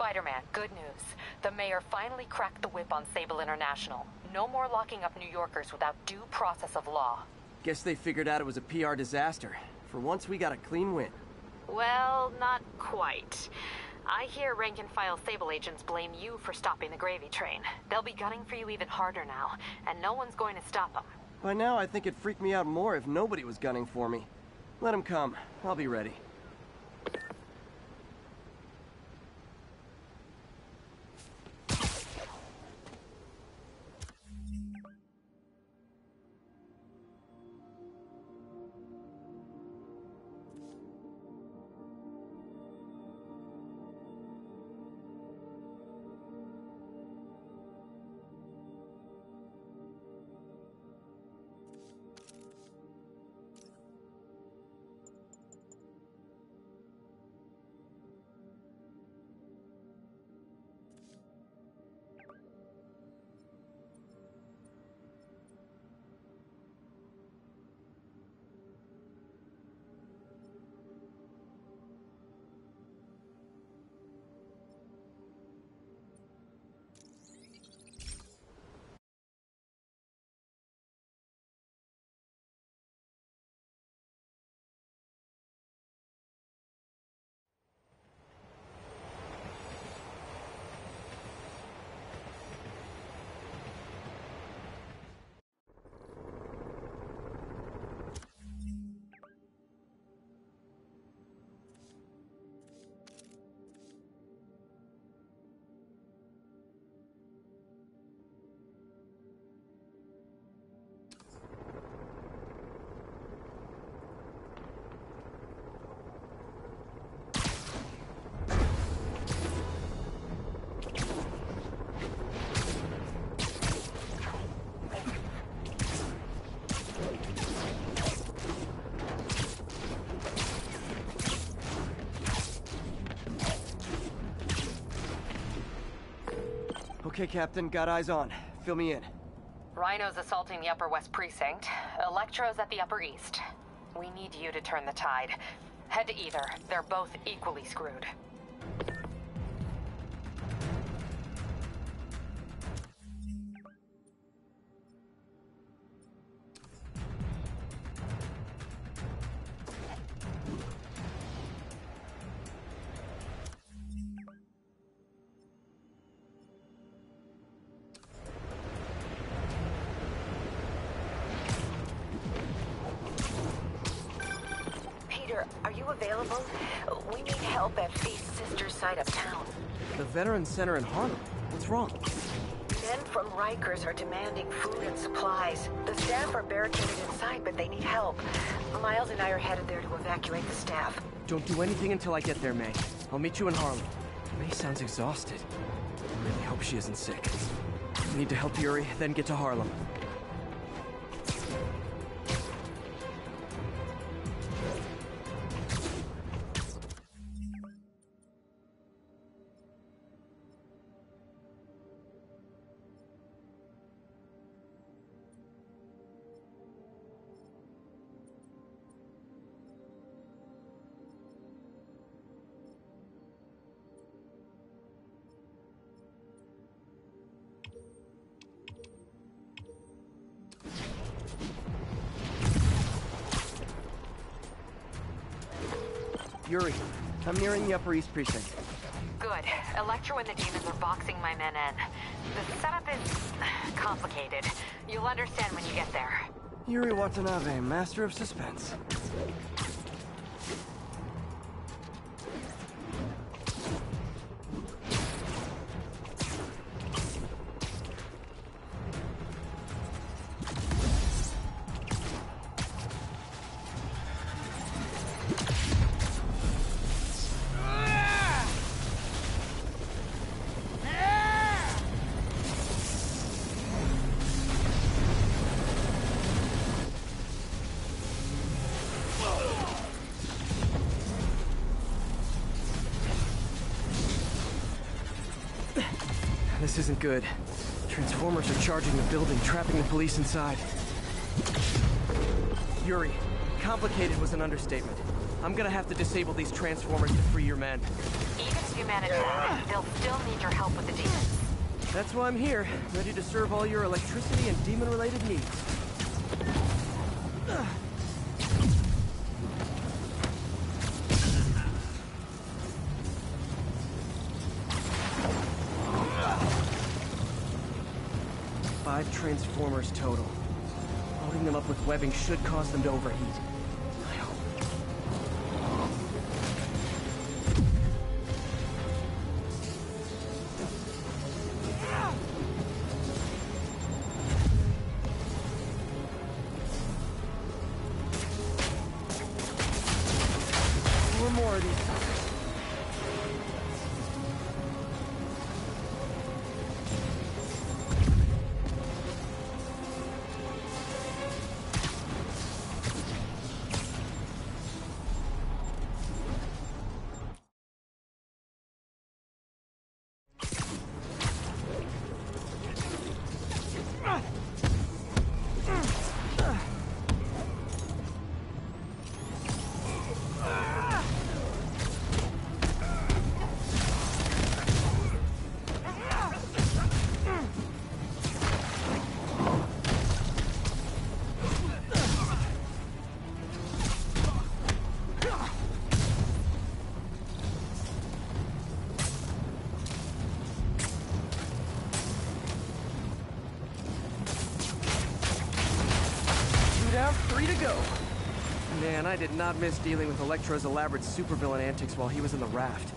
Spider-Man, good news. The mayor finally cracked the whip on Sable International. No more locking up New Yorkers without due process of law. Guess they figured out it was a PR disaster. For once, we got a clean win. Well, not quite. I hear rank-and-file Sable agents blame you for stopping the gravy train. They'll be gunning for you even harder now, and no one's going to stop them. By now, I think it'd freak me out more if nobody was gunning for me. Let them come. I'll be ready. Okay, Captain, got eyes on. Fill me in. Rhino's assaulting the Upper West Precinct. Electro's at the Upper East. We need you to turn the tide. Head to either. They're both equally screwed. Are you available? We need help at Feast's sister's side uptown. The Veterans Center in Harlem. What's wrong? Men from Rikers are demanding food and supplies. The staff are barricaded inside, but they need help. Miles and I are headed there to evacuate the staff. Don't do anything until I get there, May. I'll meet you in Harlem. May sounds exhausted. I really hope she isn't sick. I need to help Yuri, then get to Harlem. Yuri, I'm nearing the Upper East Precinct. Good. Electro and the demons are boxing my men in. The setup is complicated. You'll understand when you get there. Yuri Watanabe, master of suspense. This isn't good. Transformers are charging the building, trapping the police inside. Yuri, complicated was an understatement. I'm gonna have to disable these transformers to free your men. Even if you manage that, they'll still need your help with the demons. That's why I'm here, ready to serve all your electricity and demon-related needs. Five transformers total. Loading them up with webbing should cause them to overheat. I hope. More of these suckers. Down, 3 to go. Man, I did not miss dealing with Electro's elaborate supervillain antics while he was in the raft.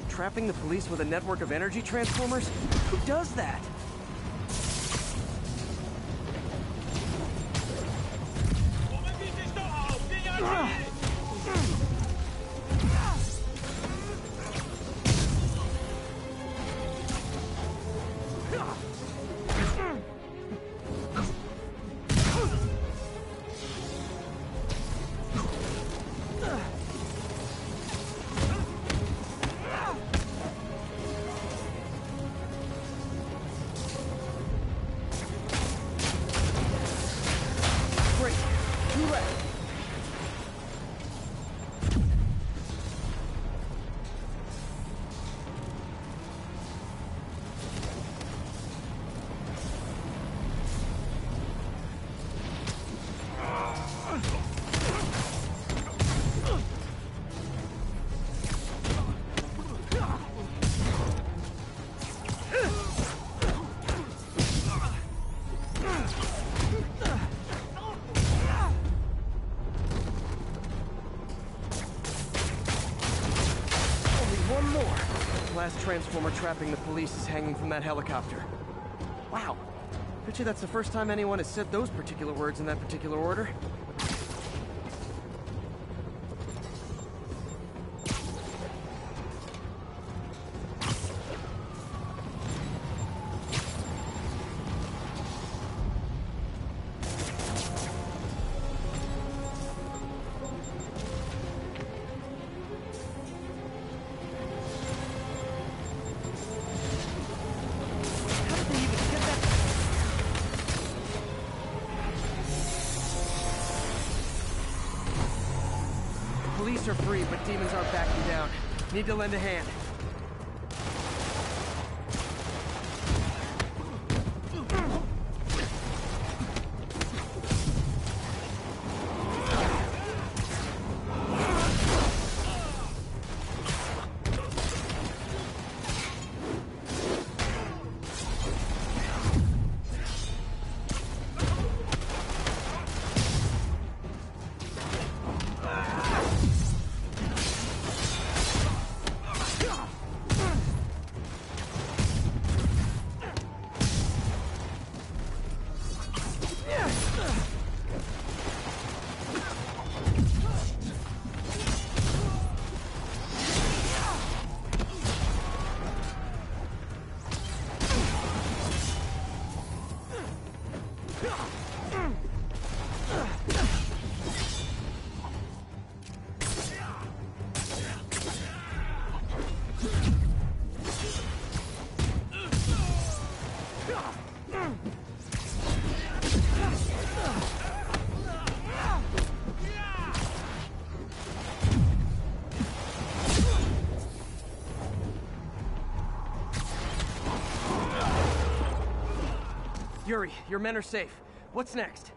Trapping the police with a network of energy transformers? Who does that? Great. 2 left. Last transformer trapping the police is hanging from that helicopter. Wow. Bet you that's the first time anyone has said those particular words in that particular order. Police are free, but demons aren't backing down. Need to lend a hand. Yuri, your men are safe. What's next?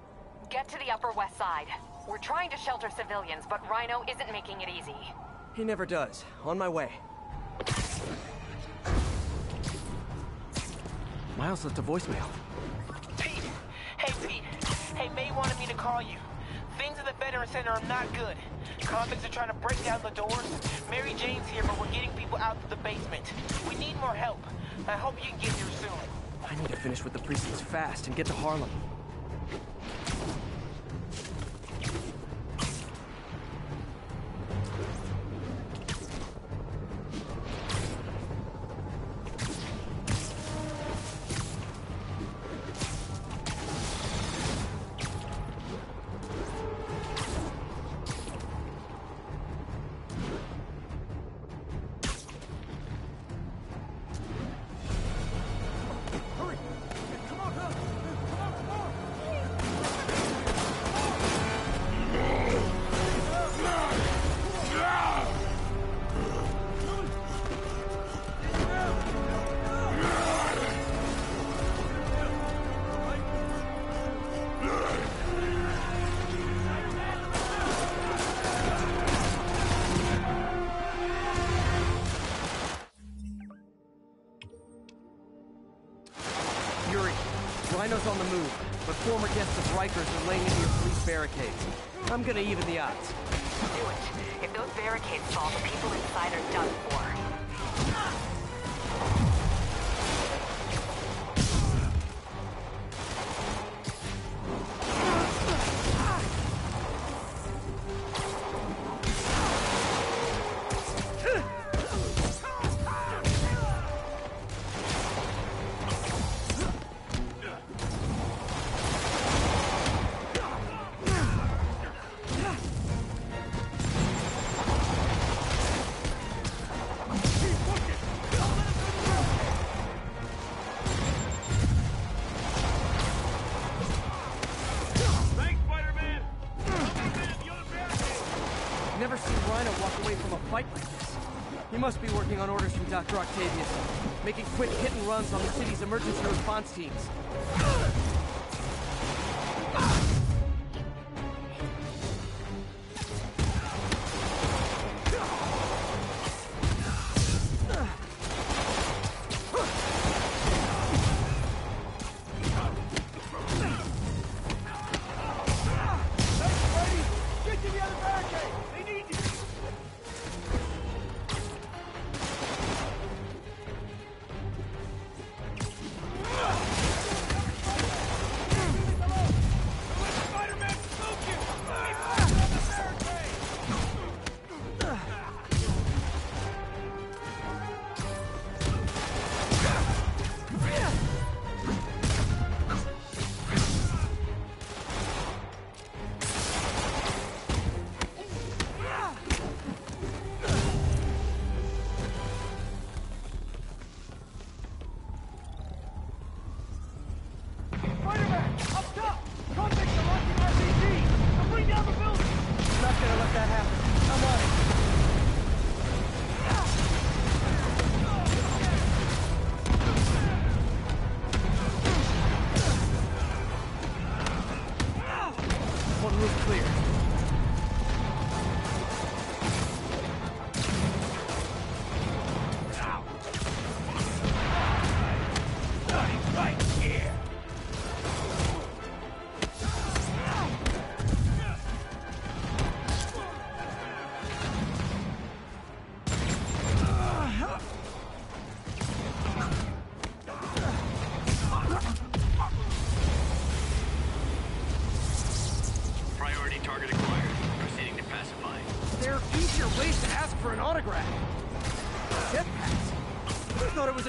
Get to the Upper West Side. We're trying to shelter civilians, but Rhino isn't making it easy. He never does. On my way. Miles left a voicemail. Pete! Hey, Pete. Hey, May wanted me to call you. Things at the Veteran Center are not good. Convicts are trying to break down the doors. Mary Jane's here, but we're getting people out to the basement. We need more help. I hope you can get here soon. I need to finish with the precincts fast and get to Harlem. Rhino's on the move, but former guests of Rikers are laying into your police barricades. I'm gonna even the odds. Do it. If those barricades fall, the people inside are done for. Never seen Rhino walk away from a fight like this. He must be working on orders from Dr. Octavius, making quick hit-and-runs on the city's emergency response teams.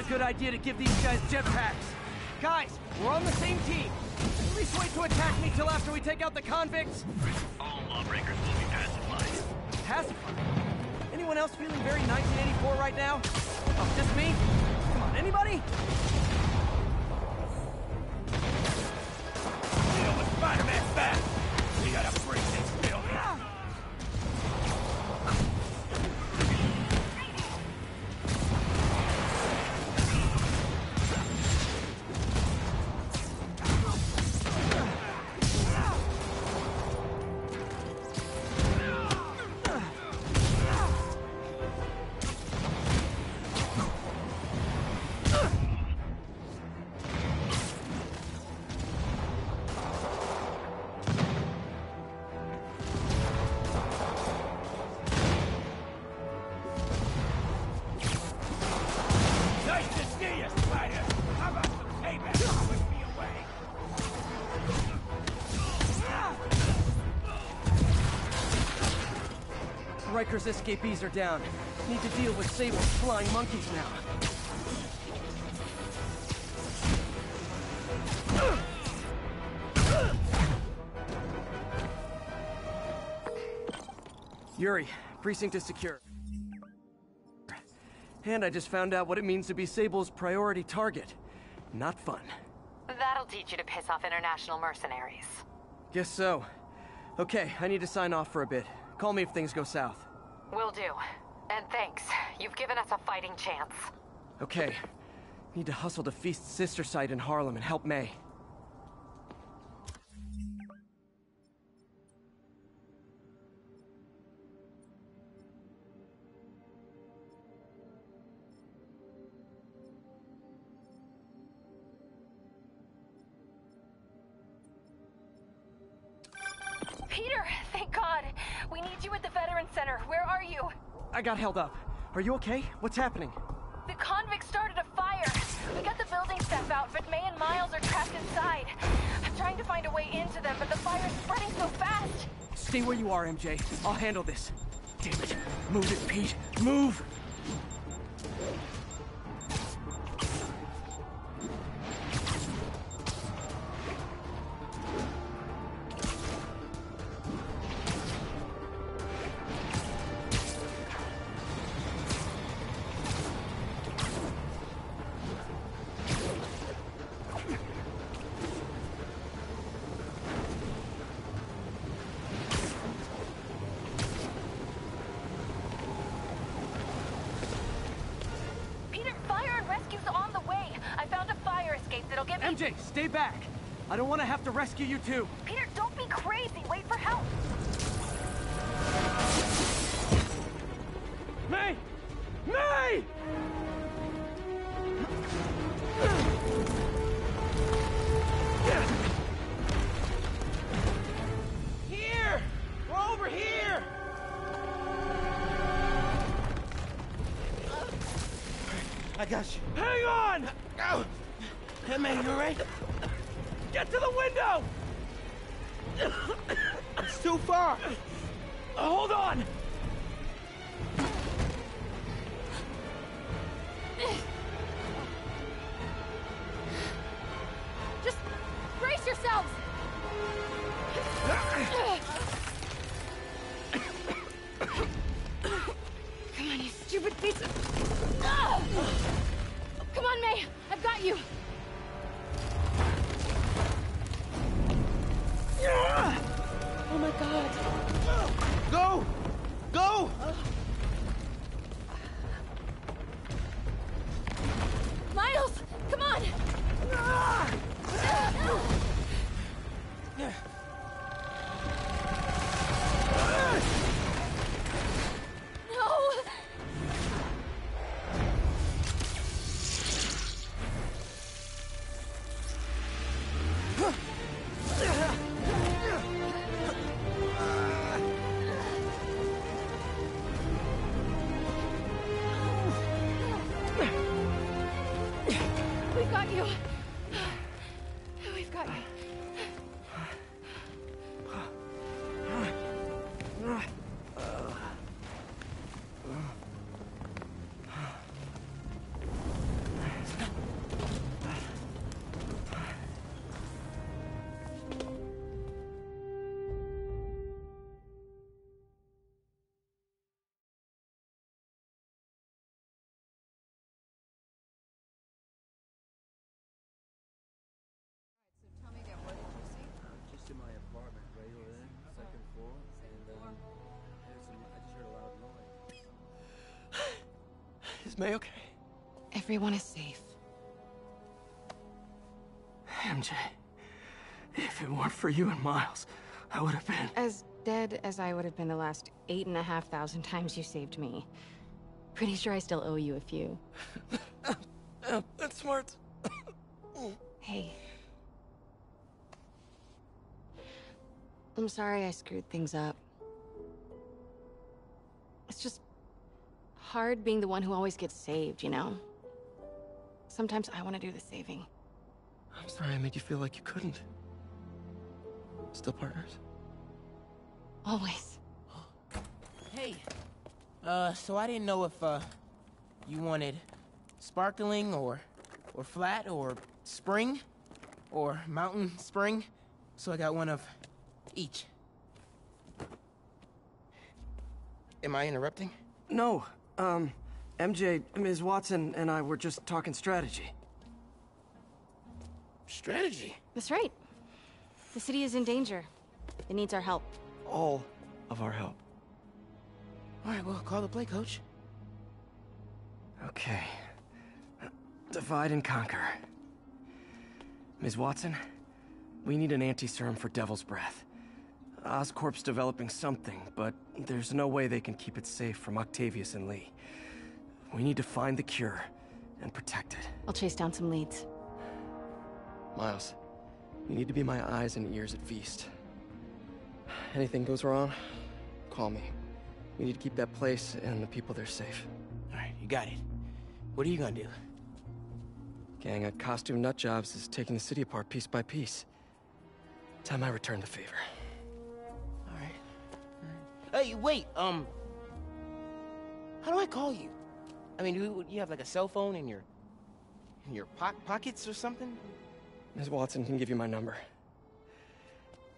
Good idea to give these guys jetpacks. Guys, we're on the same team. At least wait to attack me till after we take out the convicts. All lawbreakers will be pacified. Pacified? Anyone else feeling very 1984 right now? Oh, just me? Come on, anybody? You know what Spider-Man's back. We gotta break this building. Riker's escapees are down. Need to deal with Sable's flying monkeys now. Yuri, precinct is secure. And I just found out what it means to be Sable's priority target. Not fun. That'll teach you to piss off international mercenaries. Guess so. Okay, I need to sign off for a bit. Call me if things go south. Will do. And thanks. You've given us a fighting chance. Okay. Need to hustle to Feast's sister site in Harlem and help May. Peter, thank God. We need you at the Veterans Center. Where are you? I got held up. Are you okay? What's happening? The convicts started a fire. We got the building staff out, but May and Miles are trapped inside. I'm trying to find a way into them, but the fire's spreading so fast. Stay where you are, MJ. I'll handle this. Damn it. Move it, Pete. Move! MJ, stay back! I don't want to have to rescue you too! Peter, don't be crazy! Wait for help! May! May! Here! We're over here! I got you. Hang on! Oh. Hey, man, you alright? Get to the window! It's too far. Hold on! Just brace yourselves! Come on, you stupid piece of... Come on, May! I've got you! Oh my God! Go! Go! Miles! Come on! We've got you. We've got you. Just in my apartment, right over there, second floor, and I just heard a loud noise. Is May okay? Everyone is safe. MJ, if it weren't for you and Miles, I would have been... As dead as I would have been the last 8,500 times you saved me. Pretty sure I still owe you a few. That's smart. Hey. I'm sorry I screwed things up. It's just hard being the one who always gets saved, you know? Sometimes I want to do the saving. I'm sorry I made you feel like you couldn't. Still partners? Always. Hey, So I didn't know if, you wanted sparkling or flat or spring or mountain spring. So I got one of each. Am I interrupting? No, MJ, Ms. Watson, and I were just talking strategy. Strategy? That's right. The city is in danger. It needs our help. All of our help. All right, well, call the play, coach. Okay. Divide and conquer. Ms. Watson, we need an anti-serum for Devil's Breath. Oscorp's developing something, but there's no way they can keep it safe from Octavius and Lee. We need to find the cure and protect it. I'll chase down some leads. Miles, you need to be my eyes and ears at Feast. Anything goes wrong, call me. We need to keep that place and the people there safe. All right, you got it. What are you gonna do? Gang of costume nutjobs is taking the city apart piece by piece. Time I return the favor. All right. Hey, wait, how do I call you? I mean, you have like a cell phone in your pockets or something? Ms. Watson can give you my number.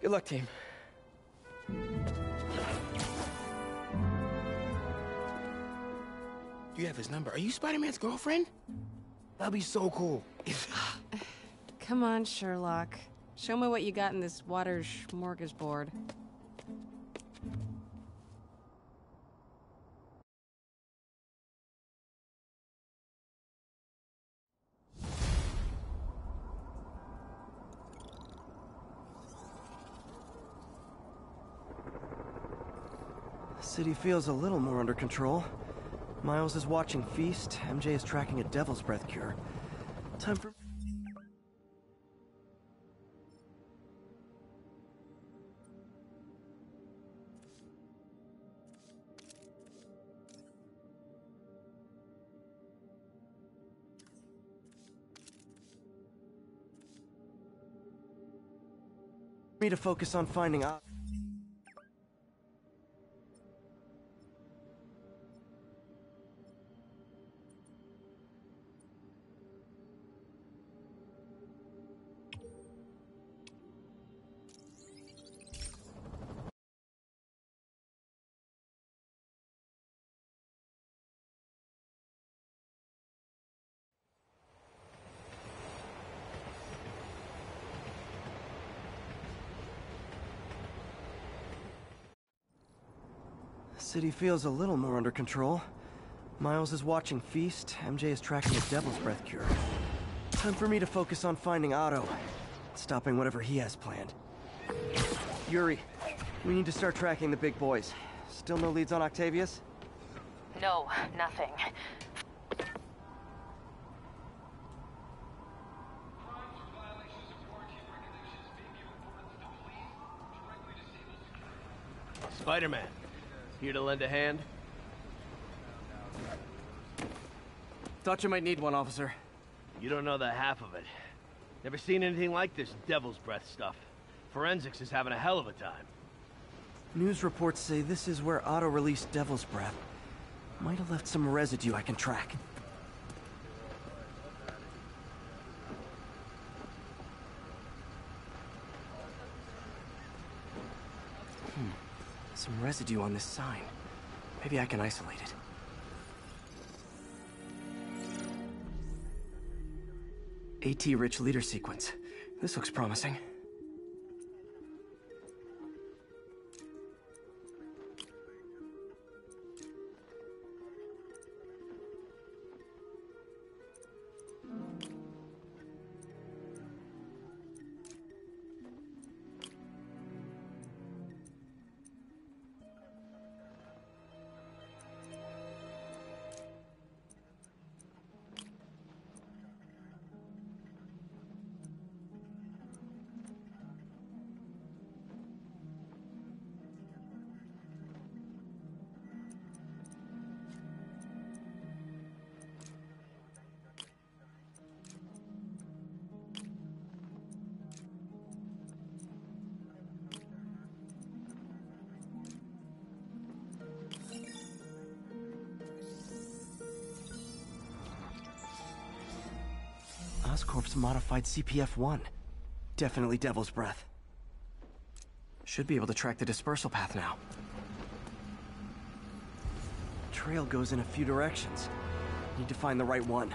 Good luck, team. You have his number. Are you Spider-Man's girlfriend? That'd be so cool. Come on, Sherlock. Show me what you got in this water smorgasbord. The city feels a little more under control. Miles is watching Feast, MJ is tracking a Devil's Breath cure. Time for... me to focus on finding out. City feels a little more under control. Miles is watching Feast, MJ is tracking a Devil's Breath cure. Time for me to focus on finding Otto, stopping whatever he has planned. Yuri, we need to start tracking the big boys. Still no leads on Octavius? No, nothing. Spider-Man, here to lend a hand? Thought you might need one, officer. You don't know the half of it. Never seen anything like this Devil's Breath stuff. Forensics is having a hell of a time. News reports say this is where Otto released Devil's Breath. Might have left some residue I can track. Some residue on this sign. Maybe I can isolate it. AT-rich leader sequence. This looks promising. Oscorp's modified CPF-1. Definitely Devil's Breath. Should be able to track the dispersal path now. Trail goes in a few directions. Need to find the right one.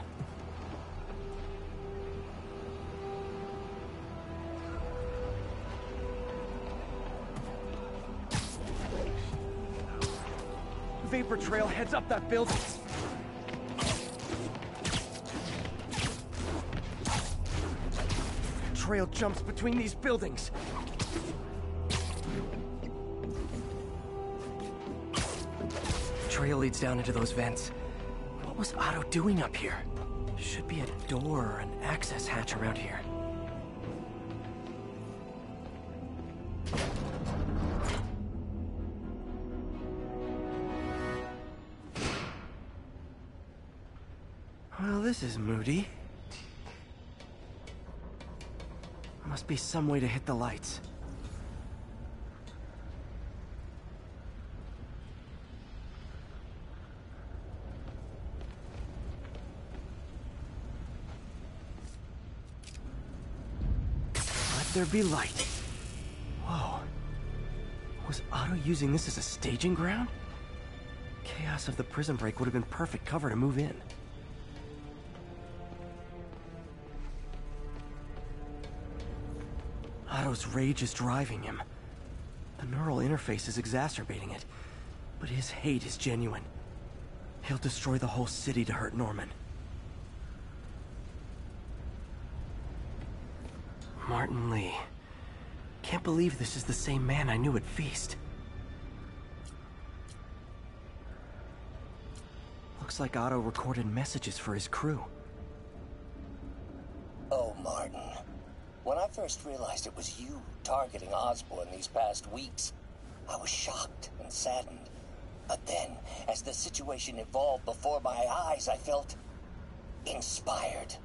Vapor trail heads up that building. Trail jumps between these buildings. Trail leads down into those vents. What was Otto doing up here? Should be a door or an access hatch around here. Well, this is moody. Must be some way to hit the lights. Let there be light. Whoa. Was Otto using this as a staging ground? Chaos of the prison break would have been perfect cover to move in. Otto's rage is driving him. The neural interface is exacerbating it, but his hate is genuine. He'll destroy the whole city to hurt Norman. Martin Lee. Can't believe this is the same man I knew at Feast. Looks like Otto recorded messages for his crew. Oh, Martin. When I first realized it was you targeting Osborn these past weeks, I was shocked and saddened. But then, as the situation evolved before my eyes, I felt inspired.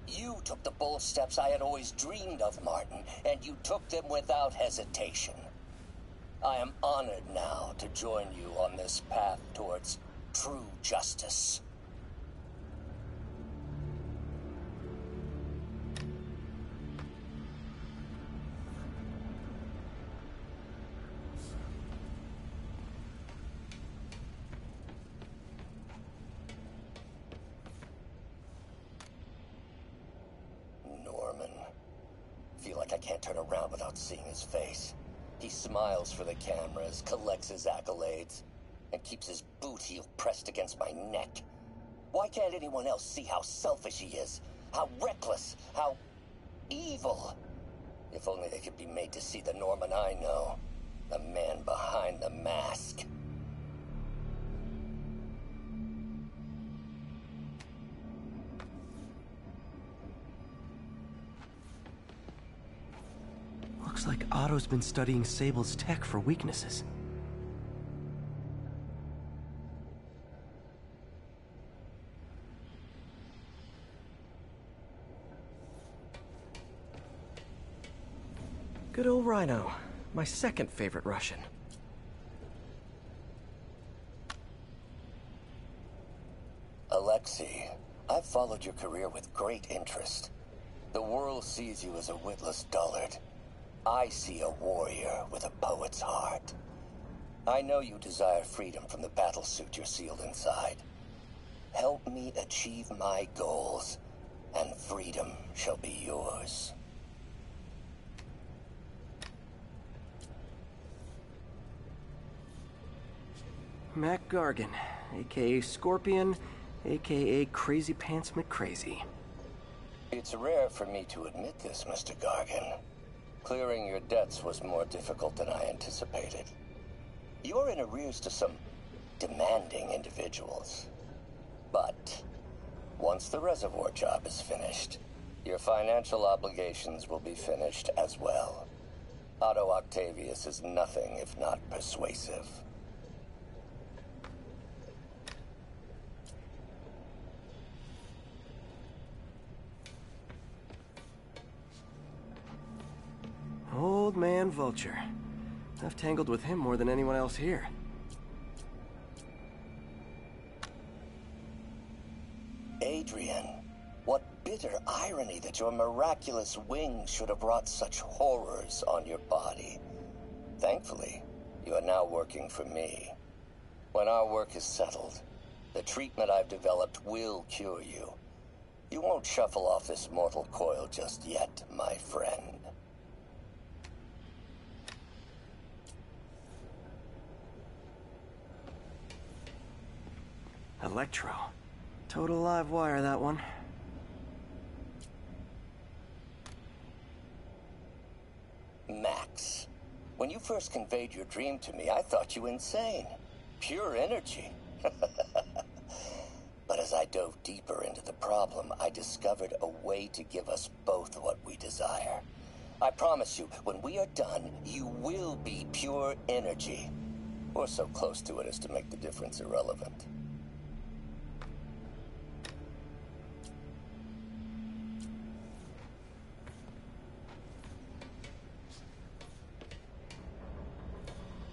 You took the bold steps I had always dreamed of, Martin, and you took them without hesitation. I am honored now to join you on this path towards true justice. Feel like I can't turn around without seeing his face. He smiles for the cameras, collects his accolades, and keeps his boot heel pressed against my neck. Why can't anyone else see how selfish he is? How reckless, how evil? If only they could be made to see the Norman I know. The man behind the mask. Looks like Otto's been studying Sable's tech for weaknesses. Good old Rhino. My second favorite Russian. Alexei, I've followed your career with great interest. The world sees you as a witless dullard. I see a warrior with a poet's heart. I know you desire freedom from the battlesuit you're sealed inside. Help me achieve my goals, and freedom shall be yours. Mac Gargan, aka Scorpion, aka Crazy Pants McCrazy. It's rare for me to admit this, Mr. Gargan. Clearing your debts was more difficult than I anticipated. You're in arrears to some demanding individuals. But once the reservoir job is finished, your financial obligations will be finished as well. Otto Octavius is nothing if not persuasive. Old man Vulture. I've tangled with him more than anyone else here. Adrian, what bitter irony that your miraculous wings should have wrought such horrors on your body. Thankfully, you are now working for me. When our work is settled, the treatment I've developed will cure you. You won't shuffle off this mortal coil just yet, my friend. Electro. Total live wire, that one. Max, when you first conveyed your dream to me, I thought you insane. Pure energy. But as I dove deeper into the problem, I discovered a way to give us both what we desire. I promise you, when we are done, you will be pure energy. Or so close to it as to make the difference irrelevant.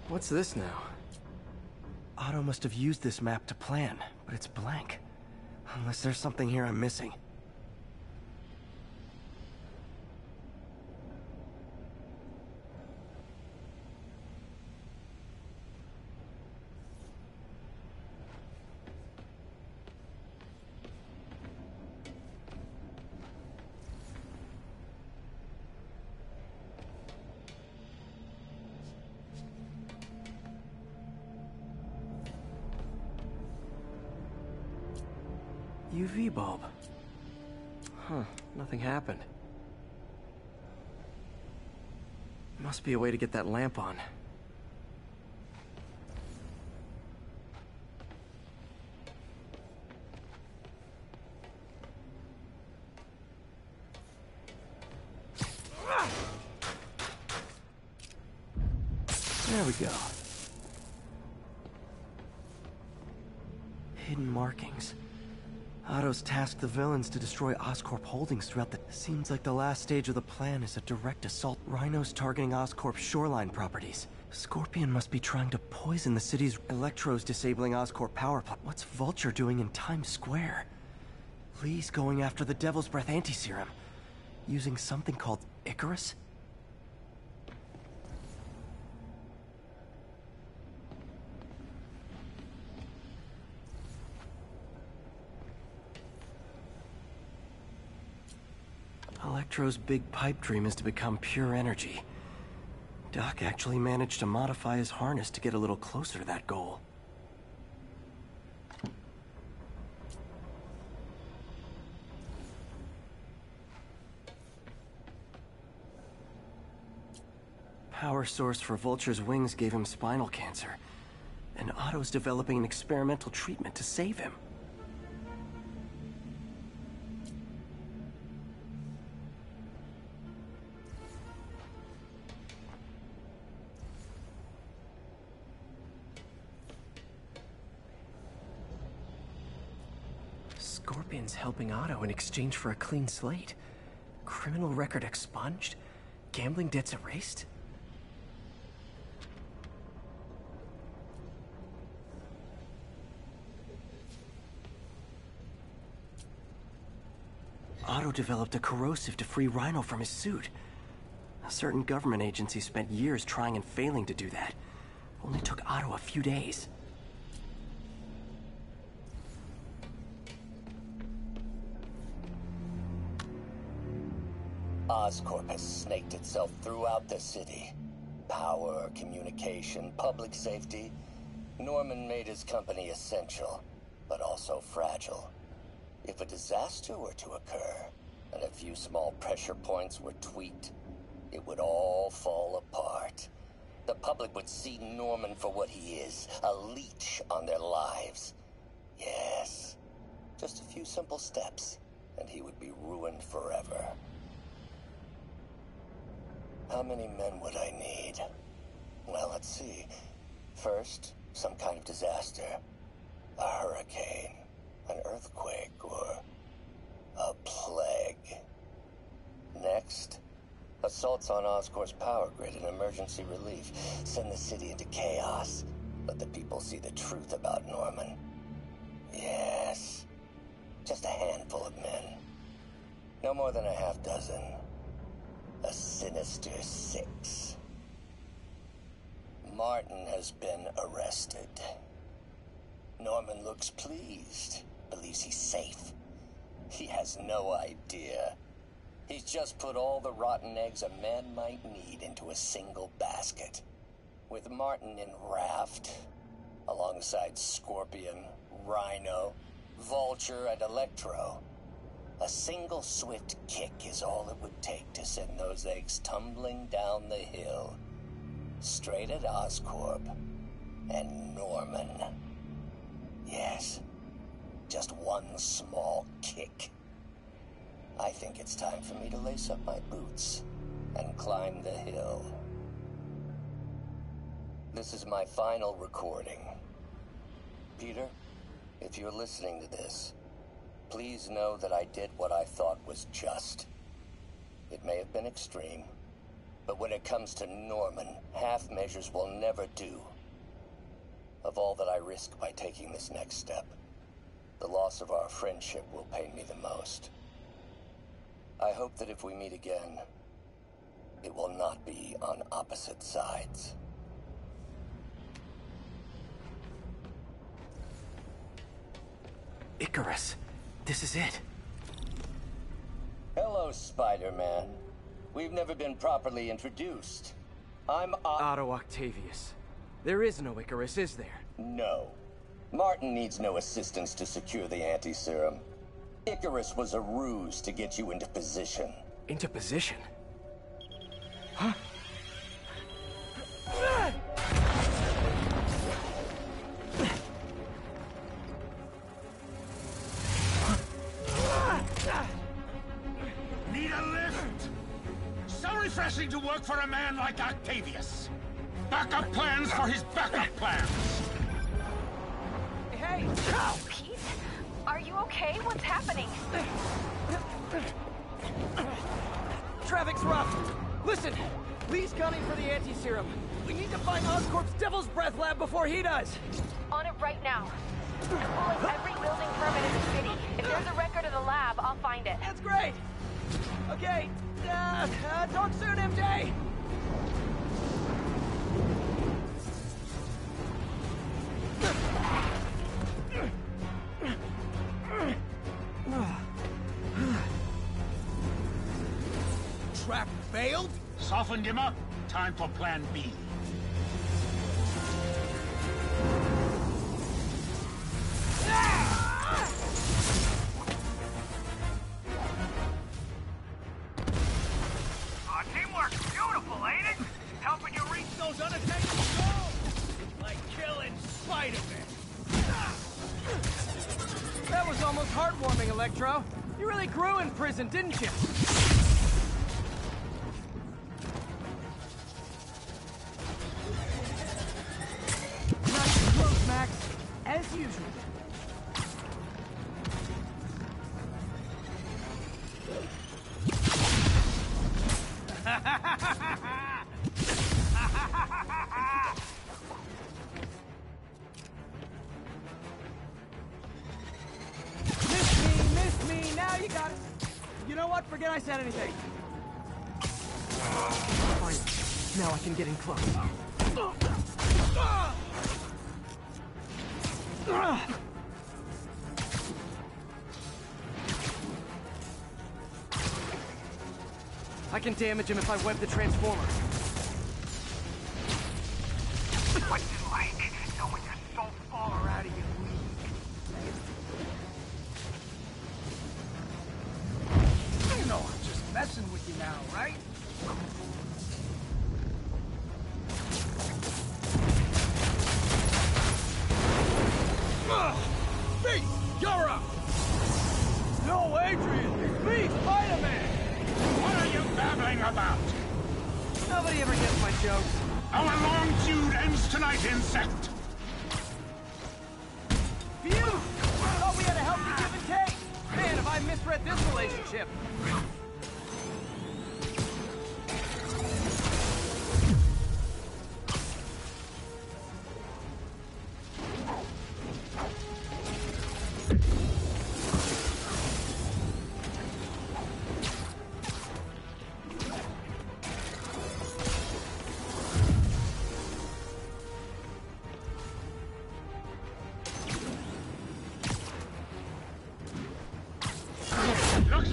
What's this now? Otto must have used this map to plan, but it's blank. Unless there's something here I'm missing. UV bulb. Huh, nothing happened. Must be a way to get that lamp on. There we go. Hidden markings. Otto's tasked the villains to destroy Oscorp holdings throughout the... Seems like the last stage of the plan is a direct assault. Rhino's targeting Oscorp's shoreline properties. Scorpion must be trying to poison the city's... Electro's disabling Oscorp power plant. What's Vulture doing in Times Square? Lee's going after the Devil's Breath anti-serum. Using something called Icarus? Electro's big pipe dream is to become pure energy. Doc actually managed to modify his harness to get a little closer to that goal. Power source for Vulture's wings gave him spinal cancer, and Otto's developing an experimental treatment to save him. Scorpion's helping Otto in exchange for a clean slate. Criminal record expunged? Gambling debts erased? Otto developed a corrosive to free Rhino from his suit. A certain government agency spent years trying and failing to do that. Only took Otto a few days. Oscorp has snaked itself throughout the city. Power, communication, public safety. Norman made his company essential, but also fragile. If a disaster were to occur, and a few small pressure points were tweaked, it would all fall apart. The public would see Norman for what he is, a leech on their lives. Yes, just a few simple steps, and he would be ruined forever. How many men would I need? Well, let's see. First, some kind of disaster. A hurricane, an earthquake, or a plague. Next, assaults on Oscorp's power grid and emergency relief. Send the city into chaos. Let the people see the truth about Norman. Yes, just a handful of men. No more than a half dozen. A sinister 6. Martin has been arrested. Norman looks pleased, believes he's safe. He has no idea. He's just put all the rotten eggs a man might need into a single basket. With Martin in raft, alongside Scorpion, Rhino, Vulture, and Electro, a single swift kick is all it would take to send those eggs tumbling down the hill, straight at Oscorp and Norman. Yes, just one small kick. I think it's time for me to lace up my boots and climb the hill. This is my final recording. Peter, if you're listening to this, please know that I did what I thought was just. It may have been extreme, but when it comes to Norman, half measures will never do. Of all that I risk by taking this next step, the loss of our friendship will pain me the most. I hope that if we meet again, it will not be on opposite sides. Icarus, this is it. Hello, Spider-Man. We've never been properly introduced. I'm Otto Octavius. There is no Icarus, is there? No. Martin needs no assistance to secure the anti-serum. Icarus was a ruse to get you into position. Into position? Huh? Need a lift? So refreshing to work for a man like Octavius. Backup plans for his backup plans. Hey! Pete? Are you okay? What's happening? Traffic's rough. Listen, Lee's gunning for the anti-serum. We need to find Oscorp's Devil's Breath lab before he does. On it right now. I'm pulling every building permit in the city. If there's a record of the lab, I'll find it. That's great. Okay, talk soon, MJ. Trap failed? Softened him up. Time for plan B. Teamwork, beautiful, ain't it? Helping you reach those unattainable goals! Like killing Spider-Man. That was almost heartwarming, Electro. You really grew in prison, didn't you? Nice close, Max. As usual. Miss me, now you got it. You know what? Forget I said anything. Fine. Now I can get in close. I can damage him if I web the transformer. What's it like knowing you're so far out of your league? You know I'm just messing with you now, right? Me! You're up! No, Adrian! It's me, Spider-Man! What are you babbling about? Nobody ever gets my jokes. Our long feud ends tonight, insect! Phew! I thought we had a healthy give and take! Man, have I misread this relationship!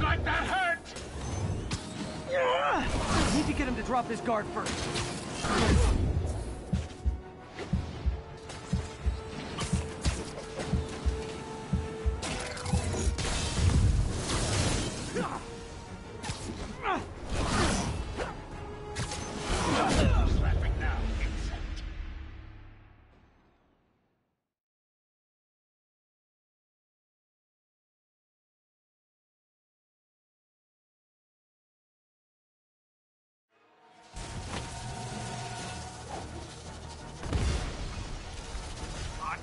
Looks like that hurt! Need to get him to drop his guard first.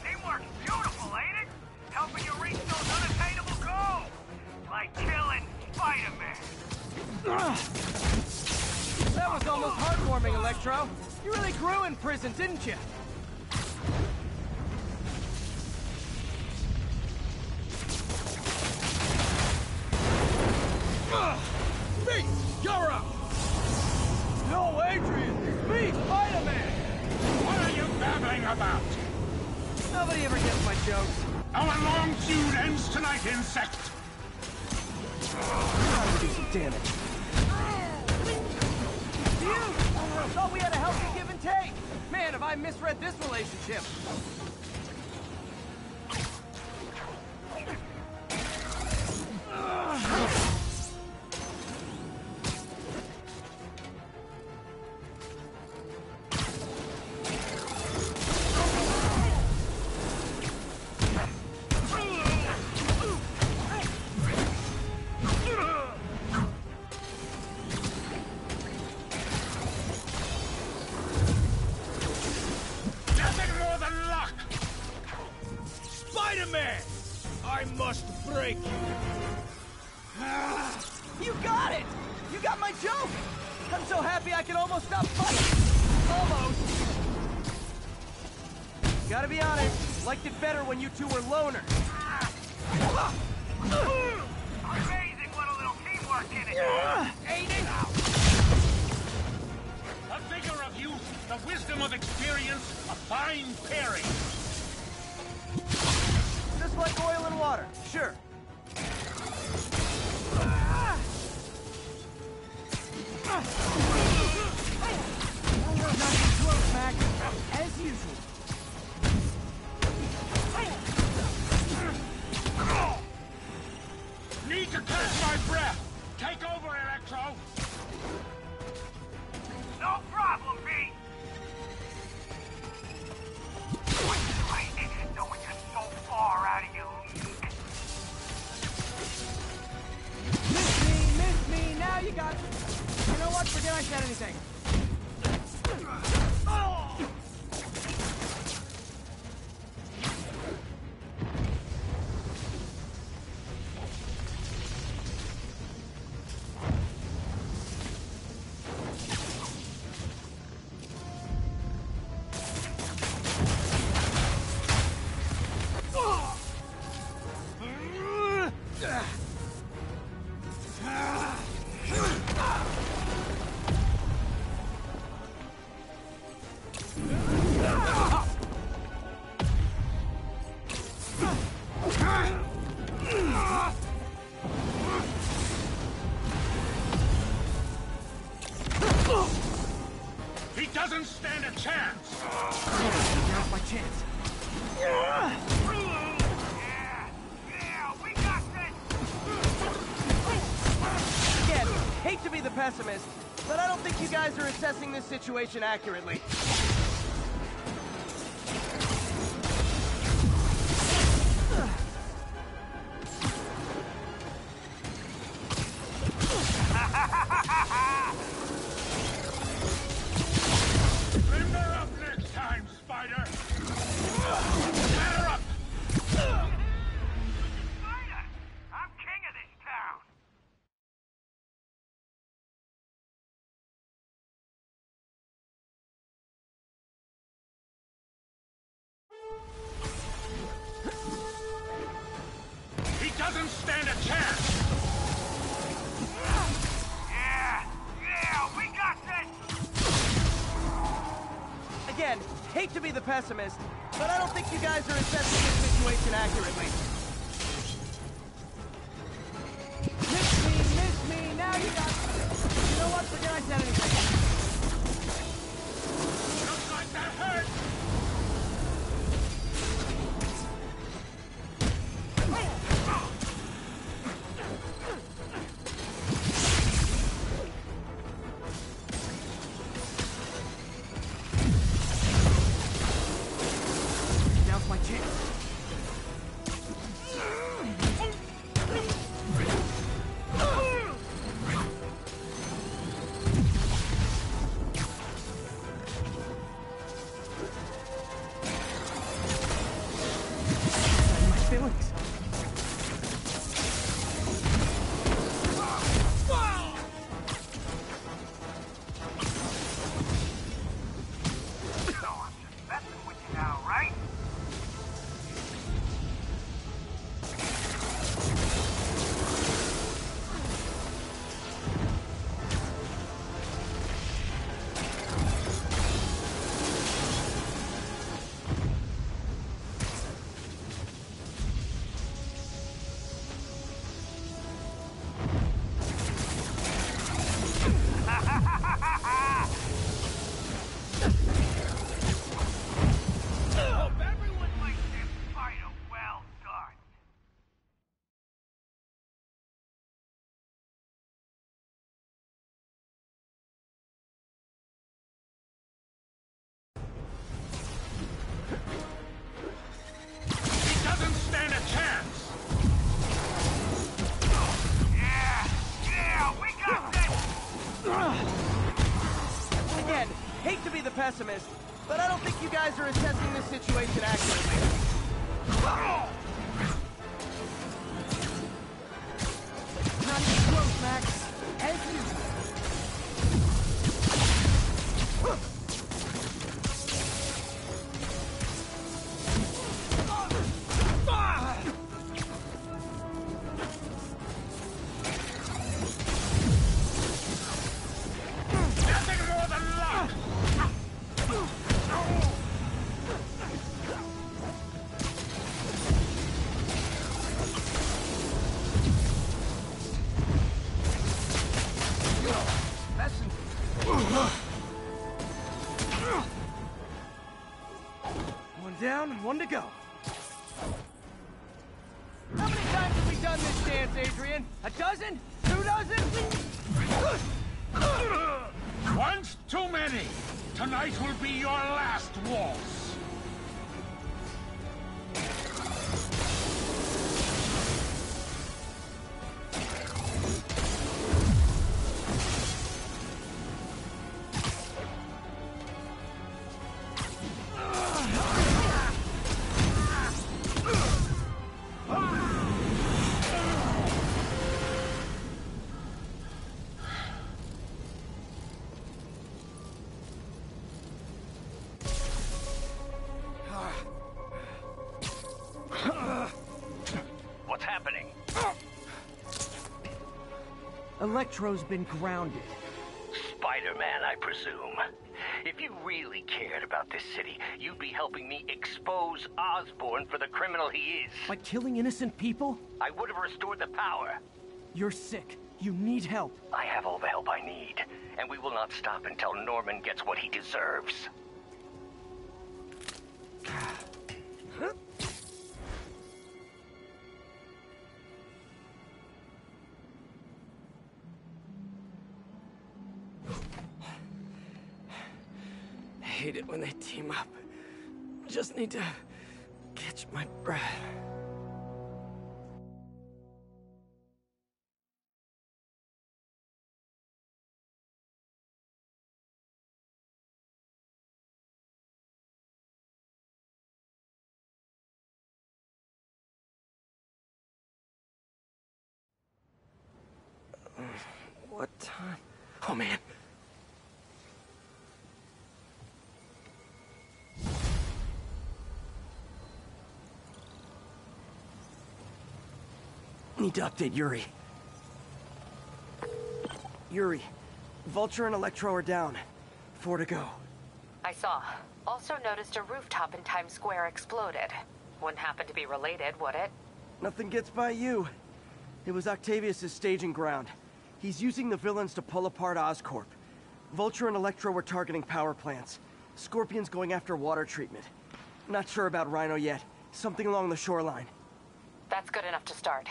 Teamwork's beautiful, ain't it? Helping you reach those unattainable goals. Like killing Spider-Man. That was almost heartwarming, Electro. You really grew in prison, didn't you? Me! You're up! No, Adrian! It's me, Spider-Man! What are you babbling about? Nobody ever gets my jokes. Our long feud ends tonight, insect! Time to do some damage. I thought we had a healthy give and take. Man, have I misread this relationship. Nothing more than luck! Spider-Man! I must break you. You got it! You got my joke! I'm so happy I can almost stop fighting! Almost! Gotta be honest, liked it better when you two were loners. Amazing what a little teamwork in it. Ain't it? The vigor of youth, the wisdom of experience, a fine pairing. Just like oil and water, sure. Not close, Mac. As usual. Need to catch my breath. Take over, Electro. No problem, B. Like, knowing you're so far out of your league. Miss me, now you got it. You know what, forget I said anything. He doesn't stand a chance. Now's my chance. Yeah, we got this. Again, hate to be the pessimist, but I don't think you guys are assessing this situation accurately. Limber up next time, Spider. Ladder up. Spider, I'm king of this town. He doesn't stand a chance. Yeah, we got this. Again, hate to be the pessimist, but I don't think you guys are assessing this situation accurately. Miss me, know what? Forget I said anything. Looks like that hurt! Now's my chance. Feelings. Again, hate to be the pessimist, but I don't think you guys are assessing this situation accurately. Not even close, Max. As usual. One down, one to go. How many times have we done this dance, Adrian? A dozen? 2 dozen? Once too many. Tonight will be your last waltz. What's happening? Electro's been grounded. Spider-Man, I presume. If you really cared about this city, you'd be helping me expose Osborn for the criminal he is. By killing innocent people? I would have restored the power. You're sick. You need help. I have all the help I need, and we will not stop until Norman gets what he deserves. I hate it when they team up. Just need to catch my breath. What time? Oh, man. Need to update Yuri. Yuri, Vulture and Electro are down. 4 to go. I saw. Also noticed a rooftop in Times Square exploded. Wouldn't happen to be related, would it? Nothing gets by you. It was Octavius' staging ground. He's using the villains to pull apart Oscorp. Vulture and Electro were targeting power plants. Scorpion's going after water treatment. Not sure about Rhino yet. Something along the shoreline. That's good enough to start.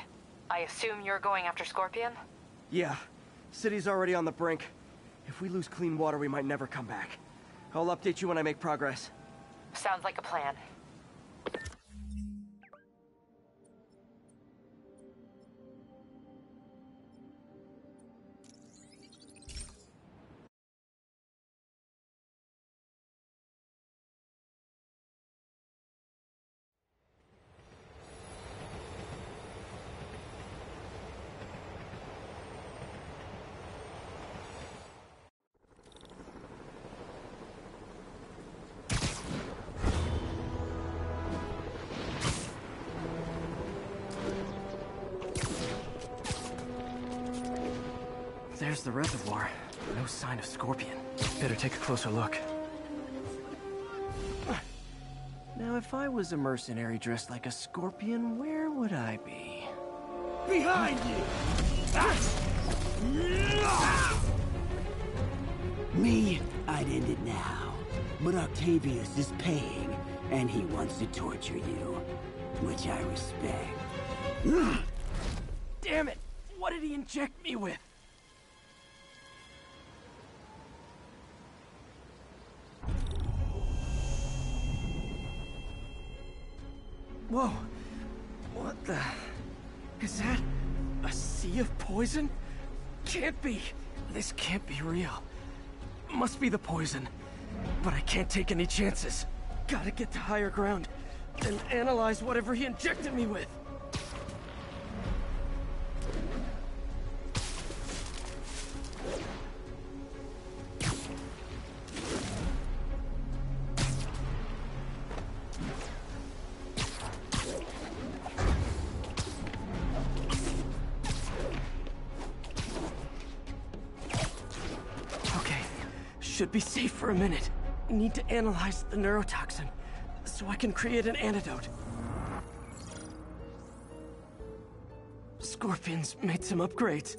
I assume you're going after Scorpion? Yeah. City's already on the brink. If we lose clean water, we might never come back. I'll update you when I make progress. Sounds like a plan. There's the reservoir. No sign of Scorpion. Better take a closer look. Now, if I was a mercenary dressed like a Scorpion, where would I be? Behind you! Me, I'd end it now. But Octavius is paying, and he wants to torture you, which I respect. Damn it! What did he inject me with? Whoa! What the... Is that... a sea of poison? Can't be! This can't be real. Must be the poison. But I can't take any chances. Gotta get to higher ground, and analyze whatever he injected me with. Should be safe for a minute. Need to analyze the neurotoxin, so I can create an antidote. Scorpion's made some upgrades.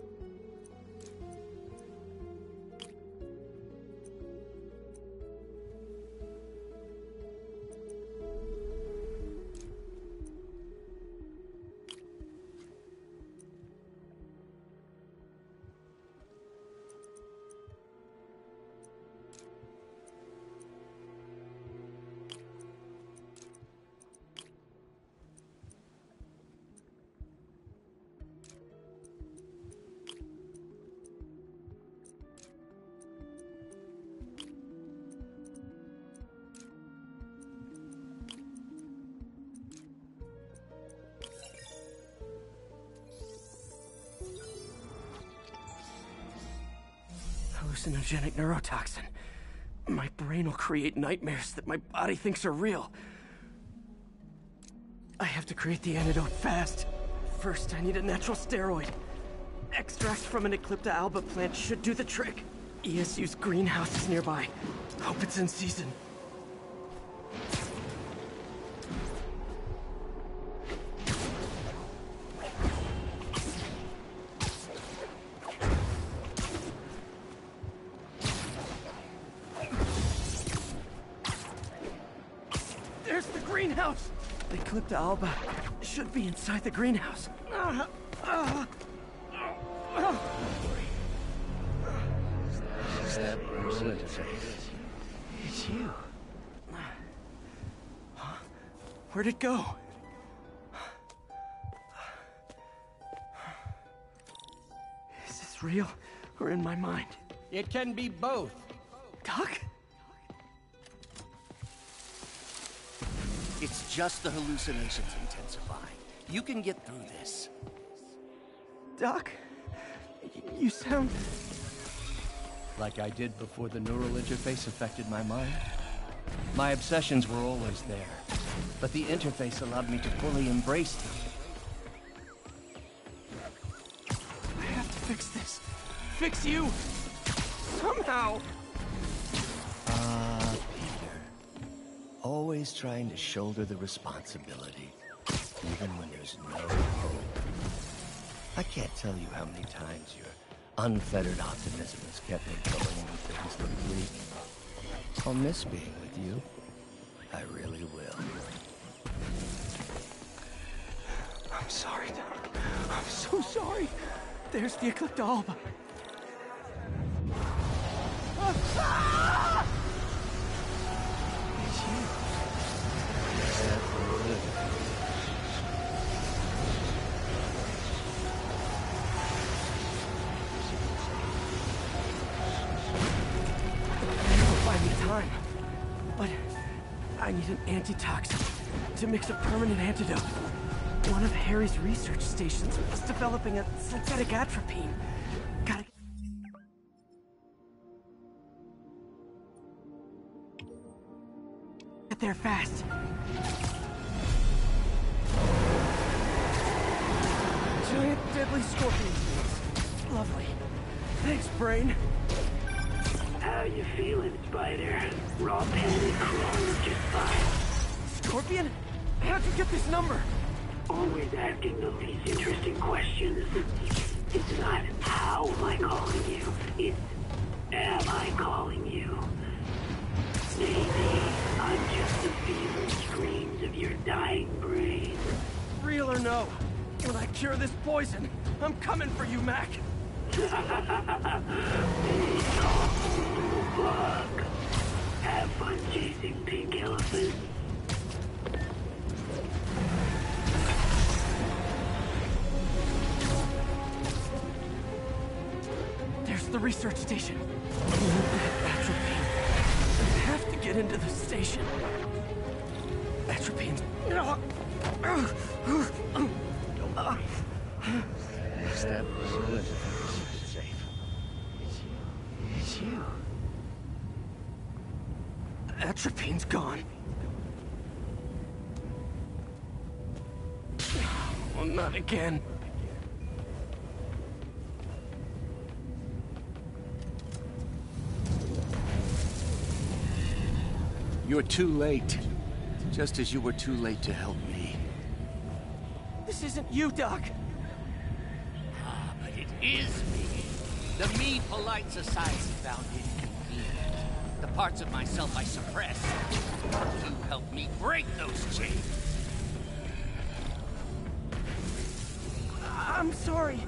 Hallucinogenic neurotoxin. My brain will create nightmares that my body thinks are real. I have to create the antidote fast. First, I need a natural steroid. Extract from an Eclipta alba plant should do the trick. ESU's greenhouse is nearby. Hope it's in season. There's the greenhouse! The Eclipta alba should be inside the greenhouse. It's you. Huh? Where'd it go? Is this real or in my mind? It can be both. Doc? It's just the hallucinations intensifying. You can get through this. Doc? You sound... Like I did before the neural interface affected my mind. My obsessions were always there, but the interface allowed me to fully embrace them. I have to fix this. Fix you! Somehow! Peter. Always trying to shoulder the responsibility, even when there's no hope. I can't tell you how many times your Unfettered optimism has kept me going when things look bleak. I'll miss being with you. I really will. I'm sorry, Doc. I'm so sorry. There's the Ecliptalba. Ah! It's you. Time, but I need an antitoxin to mix a permanent antidote. One of Harry's research stations was developing a synthetic atropine. Gotta get there fast. Giant deadly scorpion snakes. Lovely. Thanks, Brain. How you feeling, Spider? Raw panic crawling just fine. Scorpion? How'd you get this number? Always asking the least interesting questions. It's not how am I calling you, it's am I calling you? Maybe I'm just the feeble screams of your dying brain. Real or no, when I cure this poison, I'm coming for you, Mac. Bug. Have fun chasing pink elephants. There's the research station. Atropine. I have to get into the station. Atropine's... Step good. Safe. It's you. Atropine's gone. Well, not again. You're too late. Just as you were too late to help me. This isn't you, Doc. Ah, but it is me. The me polite society found inconvenient. The parts of myself I suppress. You helped me break those chains. I'm sorry.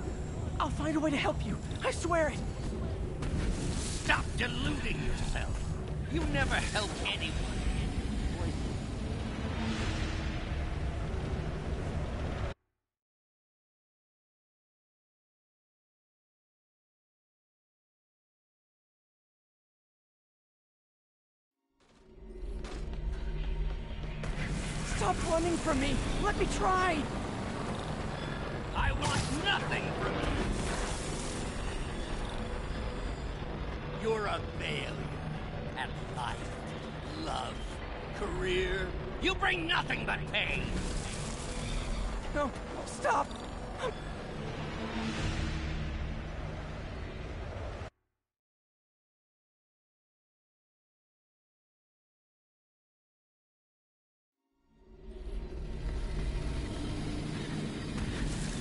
I'll find a way to help you. I swear it. Stop deluding yourself. You never help anyone. Stop running from me! Let me try! I want nothing from you! You're a failure at life, love, career. You bring nothing but pain! No, stop!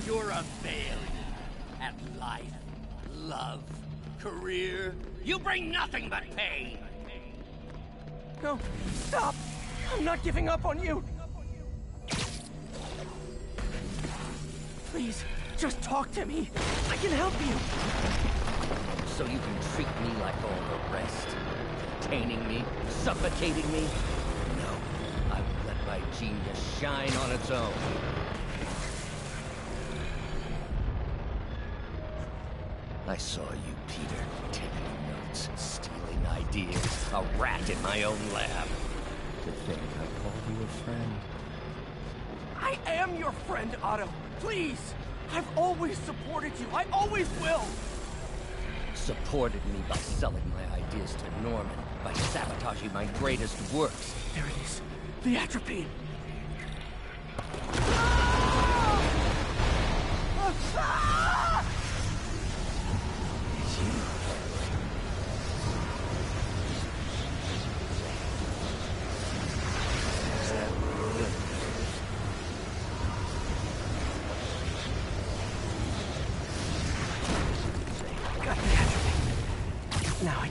You're a failure at life, love, career. You bring nothing but pain! No, stop! I'm not giving up on you! Please, just talk to me. I can help you. So you can treat me like all the rest. Containing me, suffocating me? No, I will let my genius shine on its own. I saw you, Peter, taking notes, stealing ideas, a rat in my own lab. To think I called you a friend. I am your friend, Otto. Please! I've always supported you. I always will! Supported me by selling my ideas to Norman, by sabotaging my greatest works. There it is. The atropine.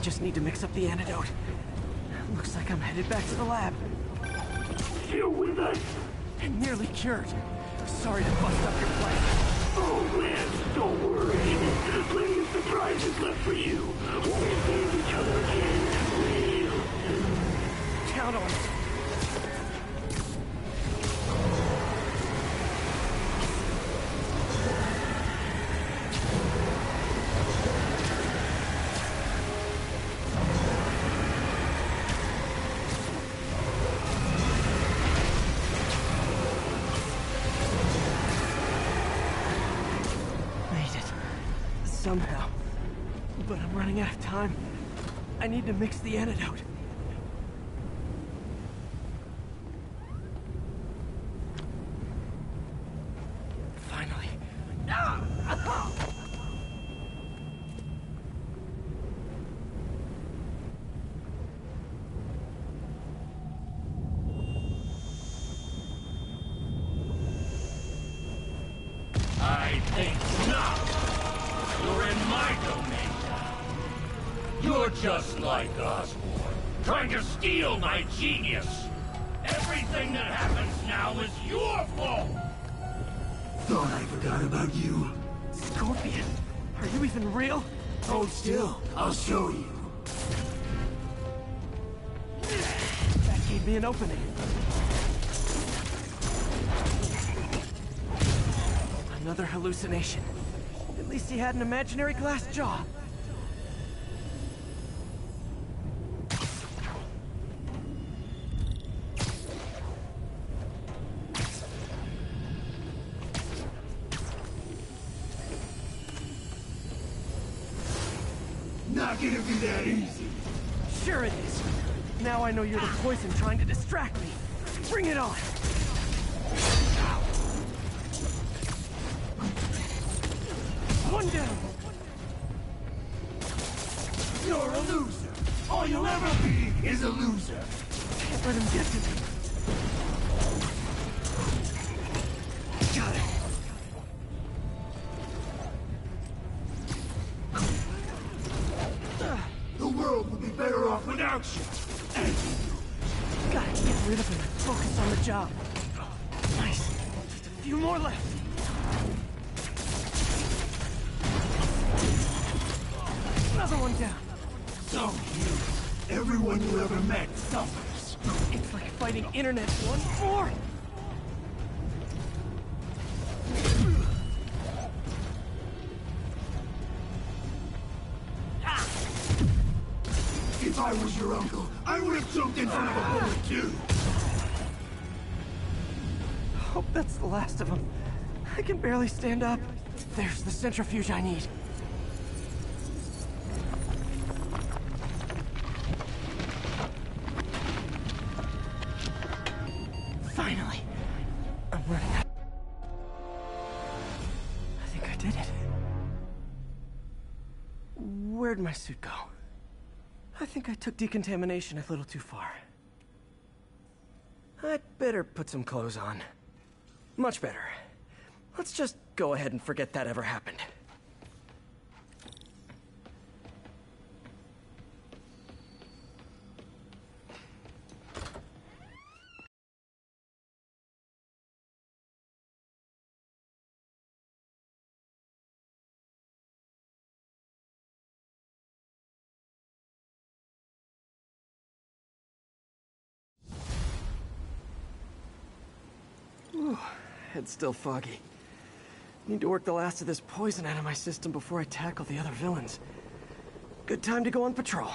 just need to mix up the antidote. Looks like I'm headed back to the lab. Still with us? And nearly cured. Sorry to bust up your plan. Oh, man, don't worry. Plenty of surprises left for you. We'll see each other again real soon. Count on it. Somehow. But I'm running out of time. I need to mix the antidote. Finally. I think not. You're in my domain now. You're just like Osborn, trying to steal my genius. Everything that happens now is your fault. Thought I forgot about you. Scorpion, are you even real? Hold still. I'll show you. That gave me an opening. Another hallucination. At least he had an imaginary glass jaw. Not gonna be that easy. Sure it is. Now I know you're the poison trying to distract me. Bring it on. One down. You're a loser. All you'll ever be is a loser. Can't let him get to me. Got it. The world would be better off without you. Gotta get rid of him and focus on the job. Nice. Just a few more left. Another one down. So you, everyone you ever met suffers. It's like fighting internet 1-4. If I was your uncle, I would have jumped in front of a bullet too. Hope that's the last of them. I can barely stand up. There's the centrifuge I need. Finally. I'm running out. I think I did it. Where'd my suit go? I think I took decontamination a little too far. I'd better put some clothes on. Much better. Let's just go ahead and forget that ever happened. Ooh, head's still foggy. Need to work the last of this poison out of my system before I tackle the other villains. Good time to go on patrol.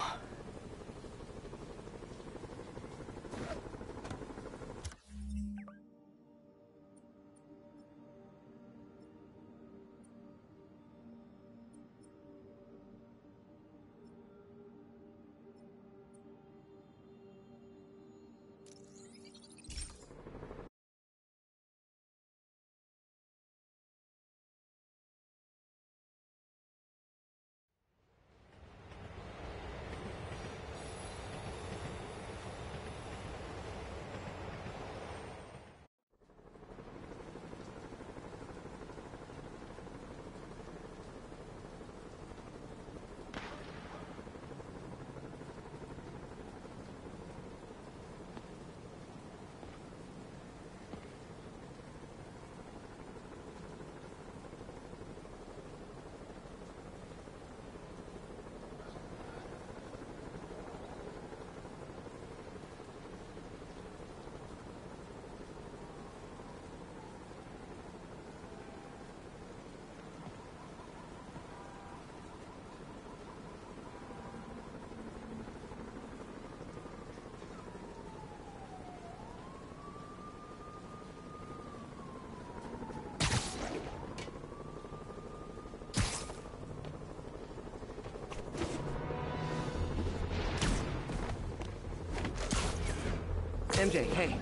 MJ, hey.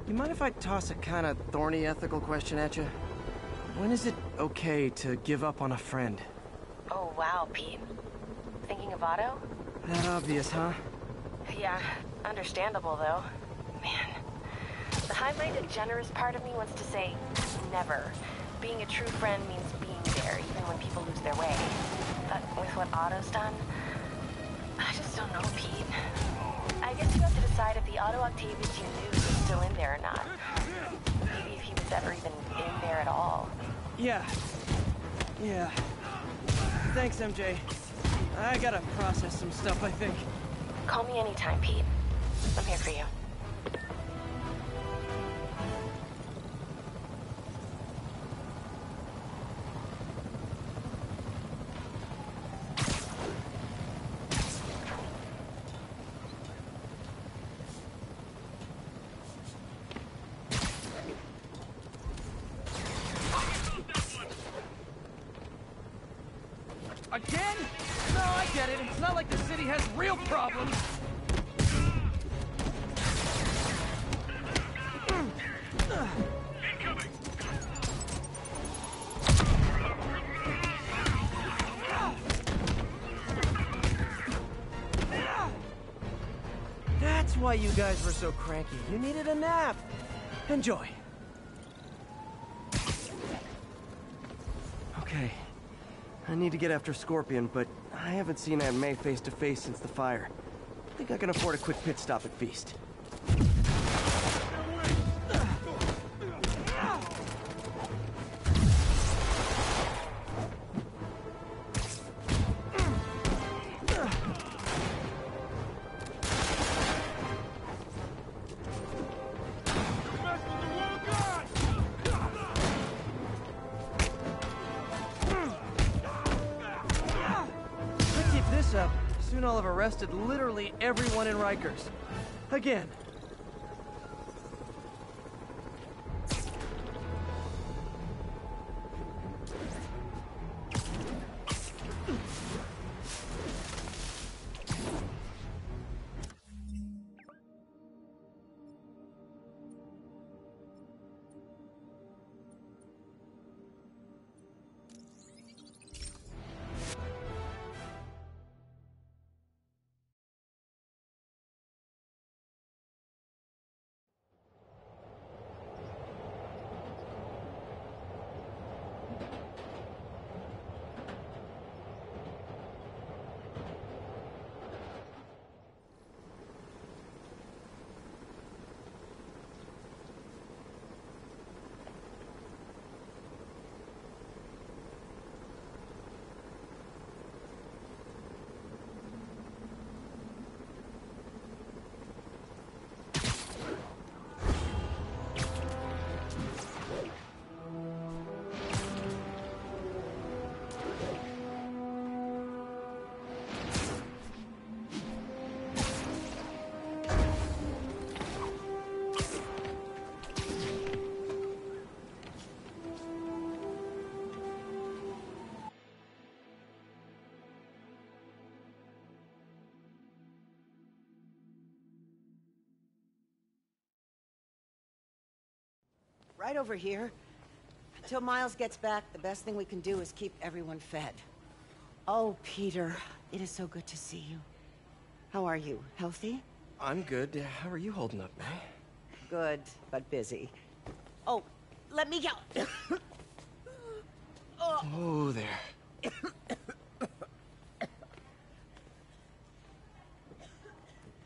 You mind if I toss a kind of thorny ethical question at you? When is it okay to give up on a friend? Oh, wow, Pete. Thinking of Otto? That obvious, huh? Yeah, understandable, though. Man. The high-minded, generous part of me wants to say never. Being a true friend means being there, even when people lose their way. But with what Otto's done, I just don't know, Pete. I guess you have to decide if the Otto Octavius you knew was still in there or not. Maybe if he was ever even in there at all. Yeah. Thanks, MJ. I gotta process some stuff, I think. Call me anytime, Pete. I'm here for you. Again? No, I get it. It's not like the city has real problems. Incoming! That's why you guys were so cranky. You needed a nap. Enjoy. Okay. I need to get after Scorpion, but I haven't seen Aunt May face to face since the fire. I think I can afford a quick pit stop at Feast. Up. Soon I'll have arrested literally everyone in Rikers. Again. Right over here. Until Miles gets back, the best thing we can do is keep everyone fed. Oh, Peter, it is so good to see you. How are you? Healthy? I'm good. How are you holding up, May? Good, but busy. Oh, let me go. Oh, there.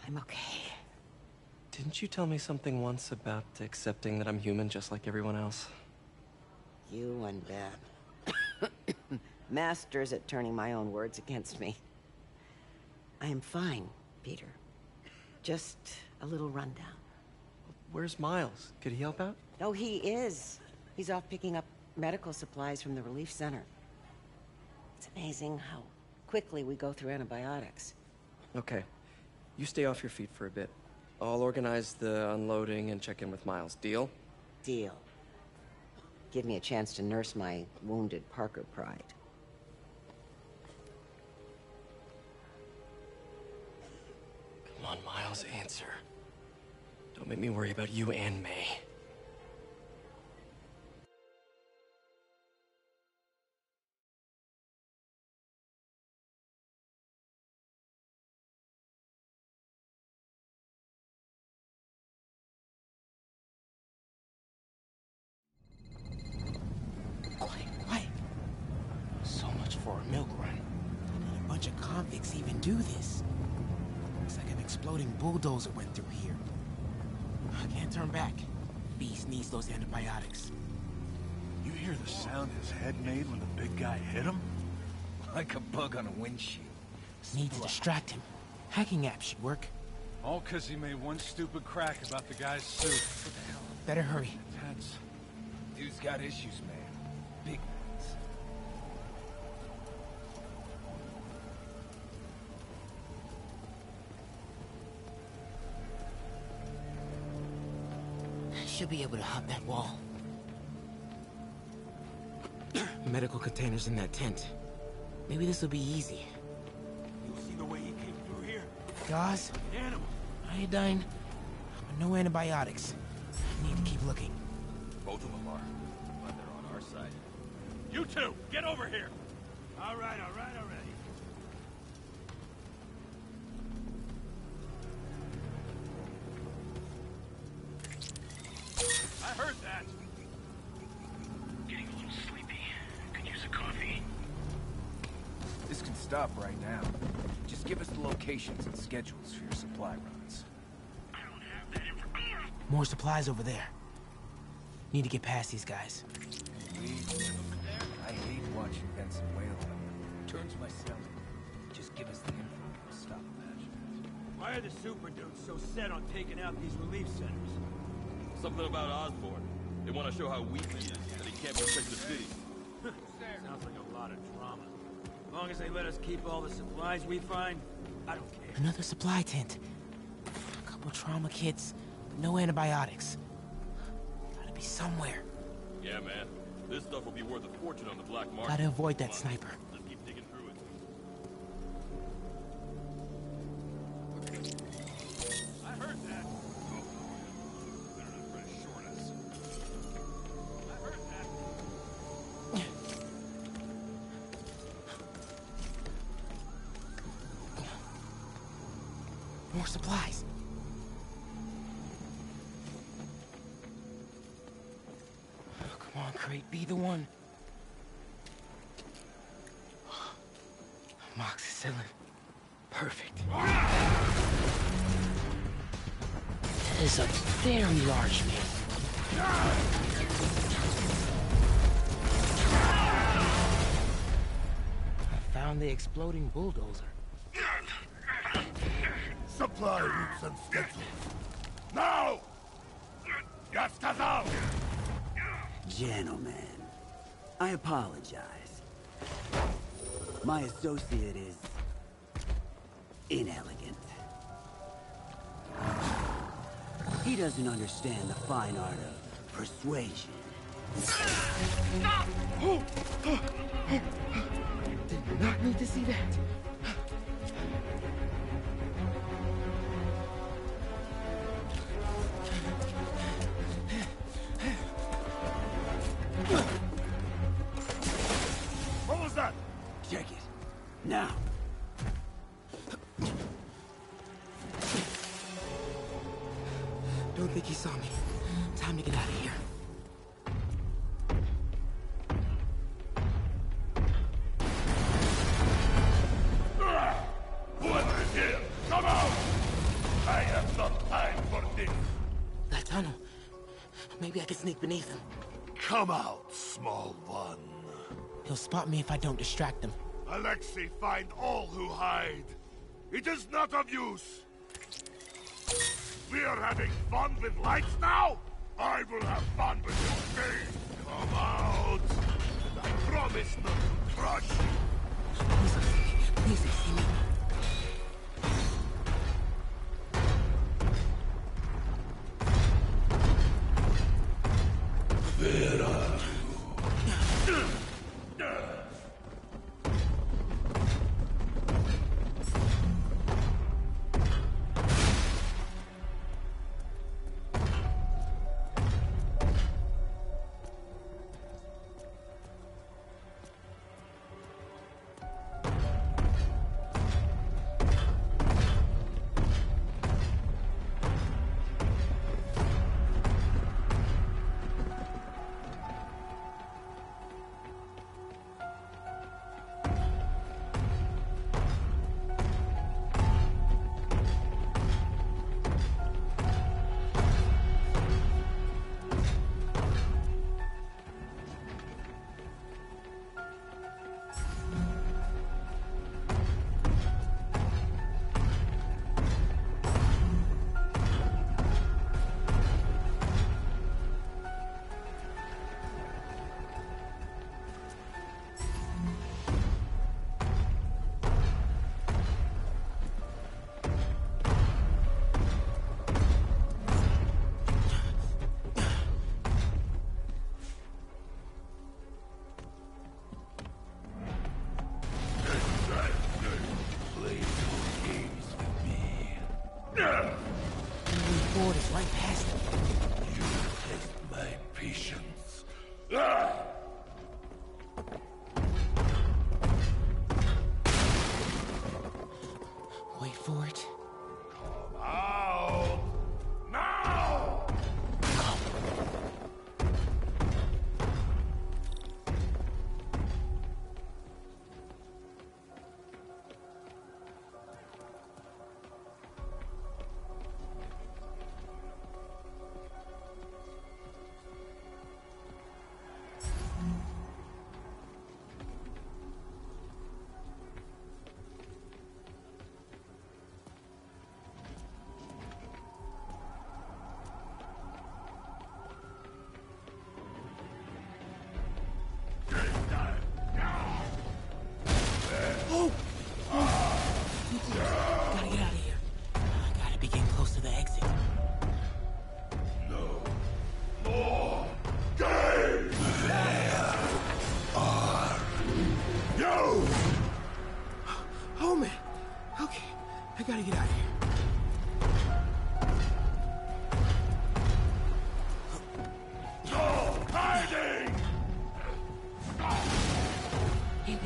I'm okay. Didn't you tell me something once about accepting that I'm human just like everyone else? You and Ben. Masters at turning my own words against me. I am fine, Peter. Just a little rundown. Where's Miles? Could he help out? Oh, he is. He's off picking up medical supplies from the relief center. It's amazing how quickly we go through antibiotics. Okay. You stay off your feet for a bit. I'll organize the unloading and check in with Miles. Deal? Deal. Give me a chance to nurse my wounded Parker pride. Come on, Miles, answer. Don't make me worry about you and May. Quiet. So much for a milk run. Did a bunch of convicts even do this? Looks like an exploding bulldozer went through here. I can't turn back. Beast needs those antibiotics. You hear the sound his head made when the big guy hit him? Like a bug on a windshield. Need to distract him. Hacking apps should work. All 'cause he made one stupid crack about the guy's suit. What the hell? Better hurry. Intense. Dude's got issues, man. Big ones. Should be able to hop that wall. Medical containers in that tent. Maybe this will be easy. You see the way he came through here? Gauze? Animal. Iodine? But no antibiotics. Need to keep looking. Both of them are. But they're on our side. You two, get over here! All right, already. I heard that! Getting a little sleepy. Could use a coffee. This can stop right now. Just give us the locations and schedules for your supply runs. I don't have that information. More supplies over there. Need to get past these guys. I hate watching Benson wail on them. Turns my stomach. Just give us the info and we'll stop imagining. Why are the super dudes so set on taking out these relief centers? Something about Osborn. They want to show how weak he is, that he can't protect the city. Sounds like a lot of drama. As long as they let us keep all the supplies we find, I don't care. Another supply tent. A couple trauma kits, but no antibiotics. Gotta be somewhere. Yeah, man. This stuff will be worth a fortune on the black market. Gotta avoid that sniper. Let's keep digging through it. I heard that! Better not try to short us. I heard that! More supplies. Oh, come on, Crate, be the one. Amoxicillin. Perfect. That is a very large man. I found the exploding bulldozer. Supply routes and schedules. Now! Я сказал! Gentlemen, I apologize. My associate is inelegant. He doesn't understand the fine art of persuasion. Did not need to see that. What was that? Check it. Now. Don't think he saw me. Time to get out of here. Whoever is here, come out! I have no time for this. That tunnel. Maybe I can sneak beneath him. Come out, small one. He'll spot me if I don't distract him. Alexei, find all who hide. It is not of use. We are having fun with lights now? I will have fun with you, Faye. Come out. I promise not to crush you. Please see me. Where are you?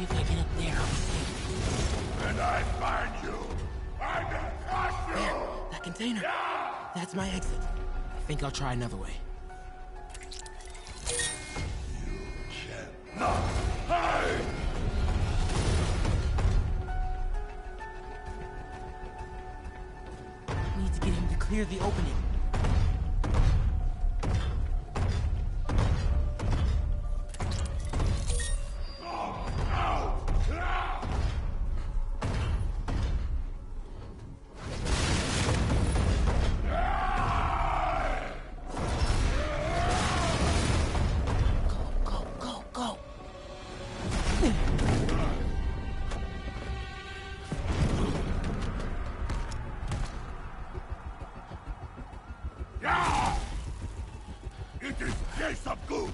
if I get up there, I'll be safe. When I find you, I will crush you! There, that container. Yeah! That's my exit. I think I'll try another way. No! Hide! I need to get him to clear the opening. It is Case of Goose!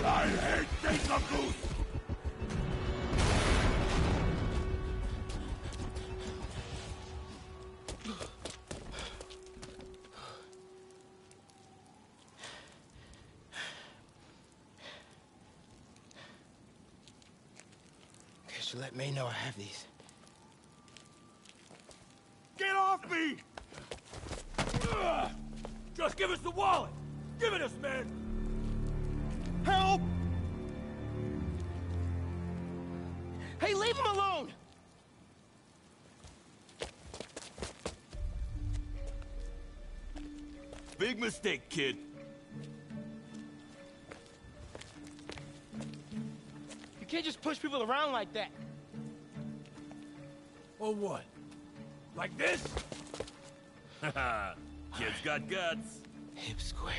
I hate Case of Goose! Okay, so let May know I have these. Get off me! Just give us the wallet! Give it us, man! Help! Hey, leave him alone! Big mistake, kid. You can't just push people around like that. Or what? Like this? Haha, kid's got guts. Hip squared.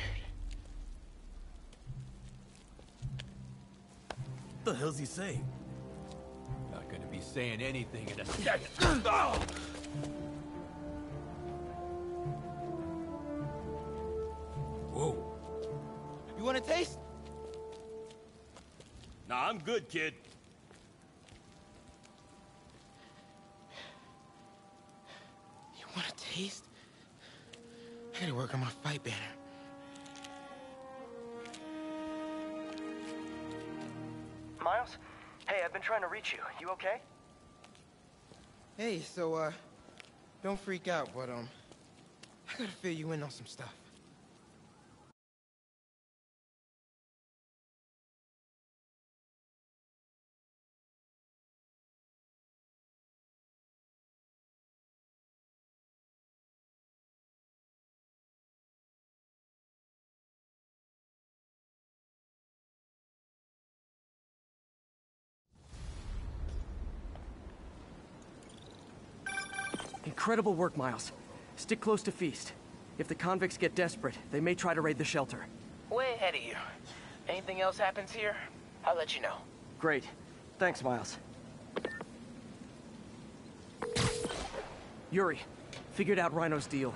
What the hell's he saying? Not gonna be saying anything in a second. Oh! Whoa. You want a taste? Nah, I'm good, kid. You want a taste? I gotta work on my fight banner. Miles? Hey, I've been trying to reach you. You okay? Hey, so, don't freak out, but, I gotta fill you in on some stuff. Incredible work, Miles. Stick close to Feast. If the convicts get desperate, they may try to raid the shelter. Way ahead of you. Anything else happens here, I'll let you know. Great. Thanks, Miles. Yuri, figured out Rhino's deal.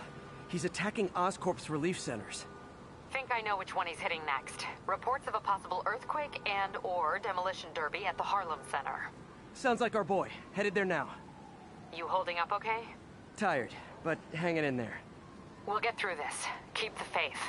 He's attacking Oscorp's relief centers. Think I know which one he's hitting next. Reports of a possible earthquake and/or demolition derby at the Harlem Center. Sounds like our boy. Headed there now. You holding up okay? Tired, but hanging in there. We'll get through this. Keep the faith.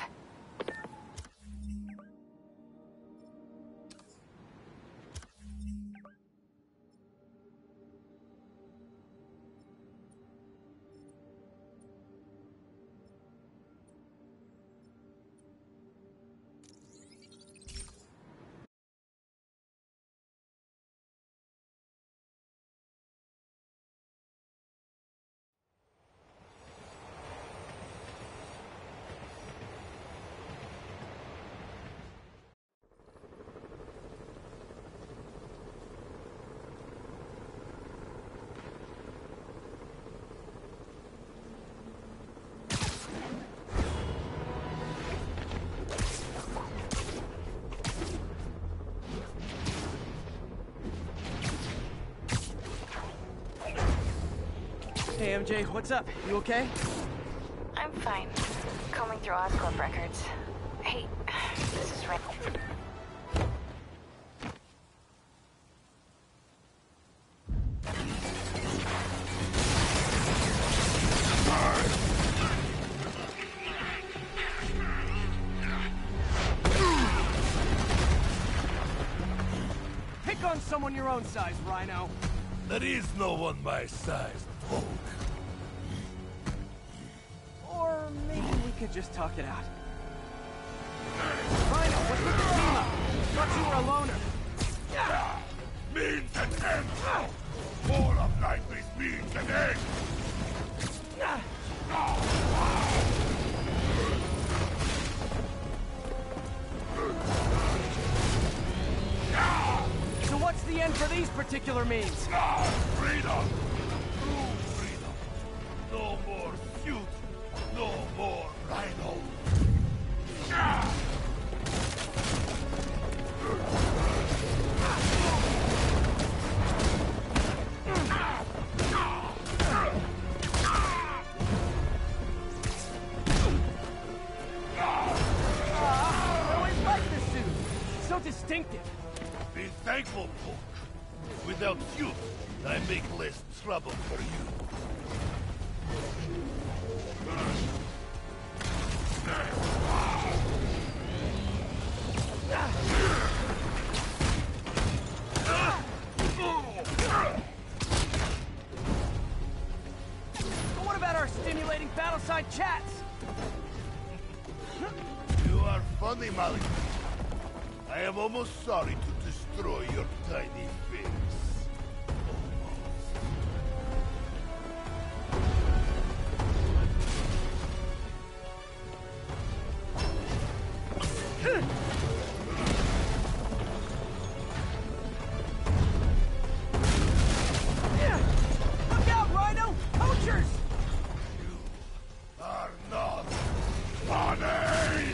Hey, MJ, what's up? You okay? I'm fine. Combing through Oscorp records. Hey, this is right. on someone your own size, Rhino. There is no one my size, Hulk. Or maybe we could just talk it out. Rhino, what's with the team up? Thought you were a loner. Means an end! More of nightmares means an end! So what's the end for these particular means? Freedom! True freedom! No more suit! No more Rhino! I always liked this suit. So distinctive. Be thankful, Hulk. Without you, I make less trouble for you. But what about our stimulating battleside chats? You are funny, Malik. I am almost sorry to destroy your tiny face. Look out, Rhino! Poachers! You are not funny!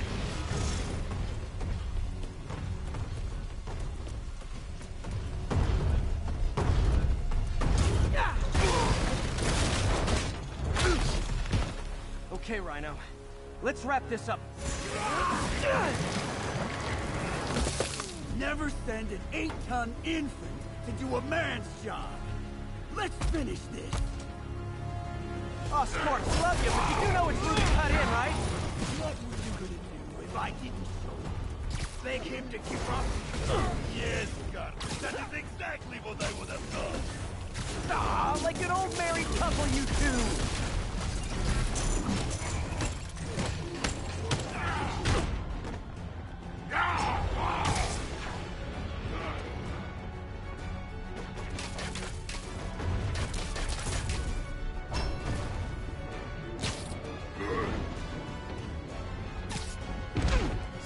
Okay, Rhino. Let's wrap this up. Never send an 8-ton infant to do a man's job. Let's finish this. Oh, Sparks, love you, but you do know it's really cut in, right? What were you gonna do if I didn't show up? Beg him to keep up? Yes, God. That is exactly what I would have done. Ah, like an old married couple, you two.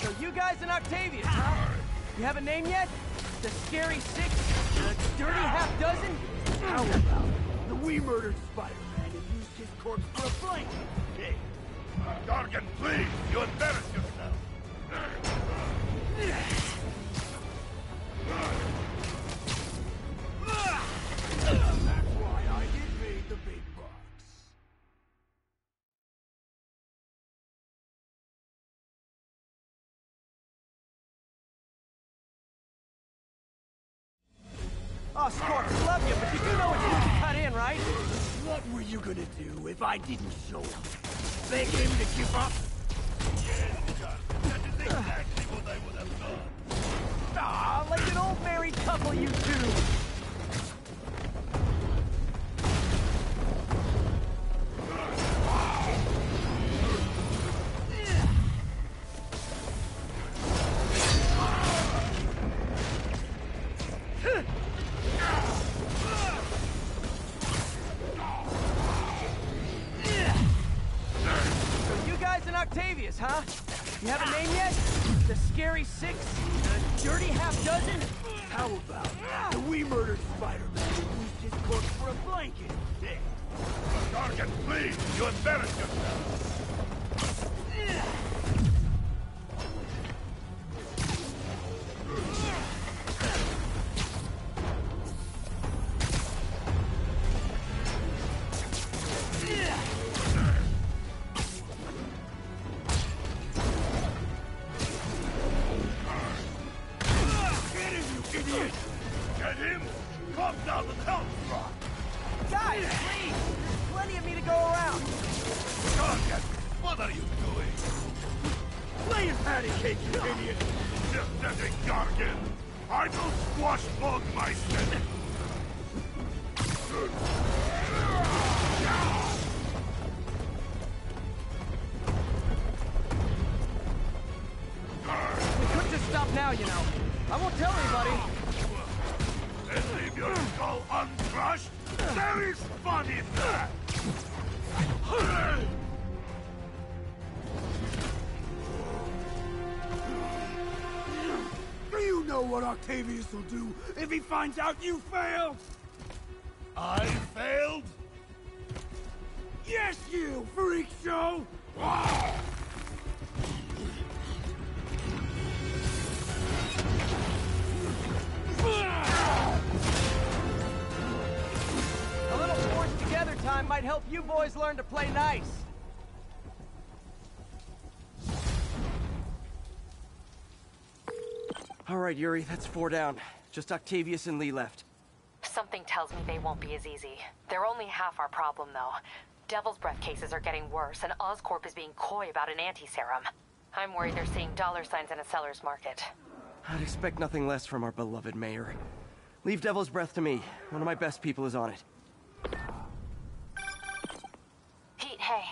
So you guys in Octavius, huh? You have a name yet? The Scary Six? The Dirty Half Dozen? How about the we murdered Spider-Man and used his corpse for a blanket? Hey, Gargan, please, you embarrass yourself. That's why I get paid the big bucks. Oh, Sparks, love you, but you do know it's really cut in, right? What were you gonna do if I didn't show up? Beg him to keep up? Yes, God. That is exactly what I would have done. Ah, like an old married couple, you two. So you guys in Octavius, huh? You have a name yet? The Scary Six? The Dirty Half Dozen? How about the we murdered Spider-Man and used his corpse for a blanket? Gargan, please, you embarrass yourself. Get him! Come down the town rock! Guys, please! There's plenty of me to go around. Gargan, what are you doing? Playing patty cake, you idiot! Just as a Gargan! I will squash both myself! We could just stop now, you know. I won't tell anybody. And leave your skull uncrushed? There is fun in that! Do you know what Octavius will do if he finds out you failed? I failed? Yes, you freak show! A little forced together time might help you boys learn to play nice. All right, Yuri, that's 4 down. Just Octavius and Lee left. Something tells me they won't be as easy. They're only half our problem, though. Devil's Breath cases are getting worse, and Oscorp is being coy about an anti-serum. I'm worried they're seeing dollar signs in a seller's market. I'd expect nothing less from our beloved mayor. Leave Devil's Breath to me. One of my best people is on it. Pete, hey.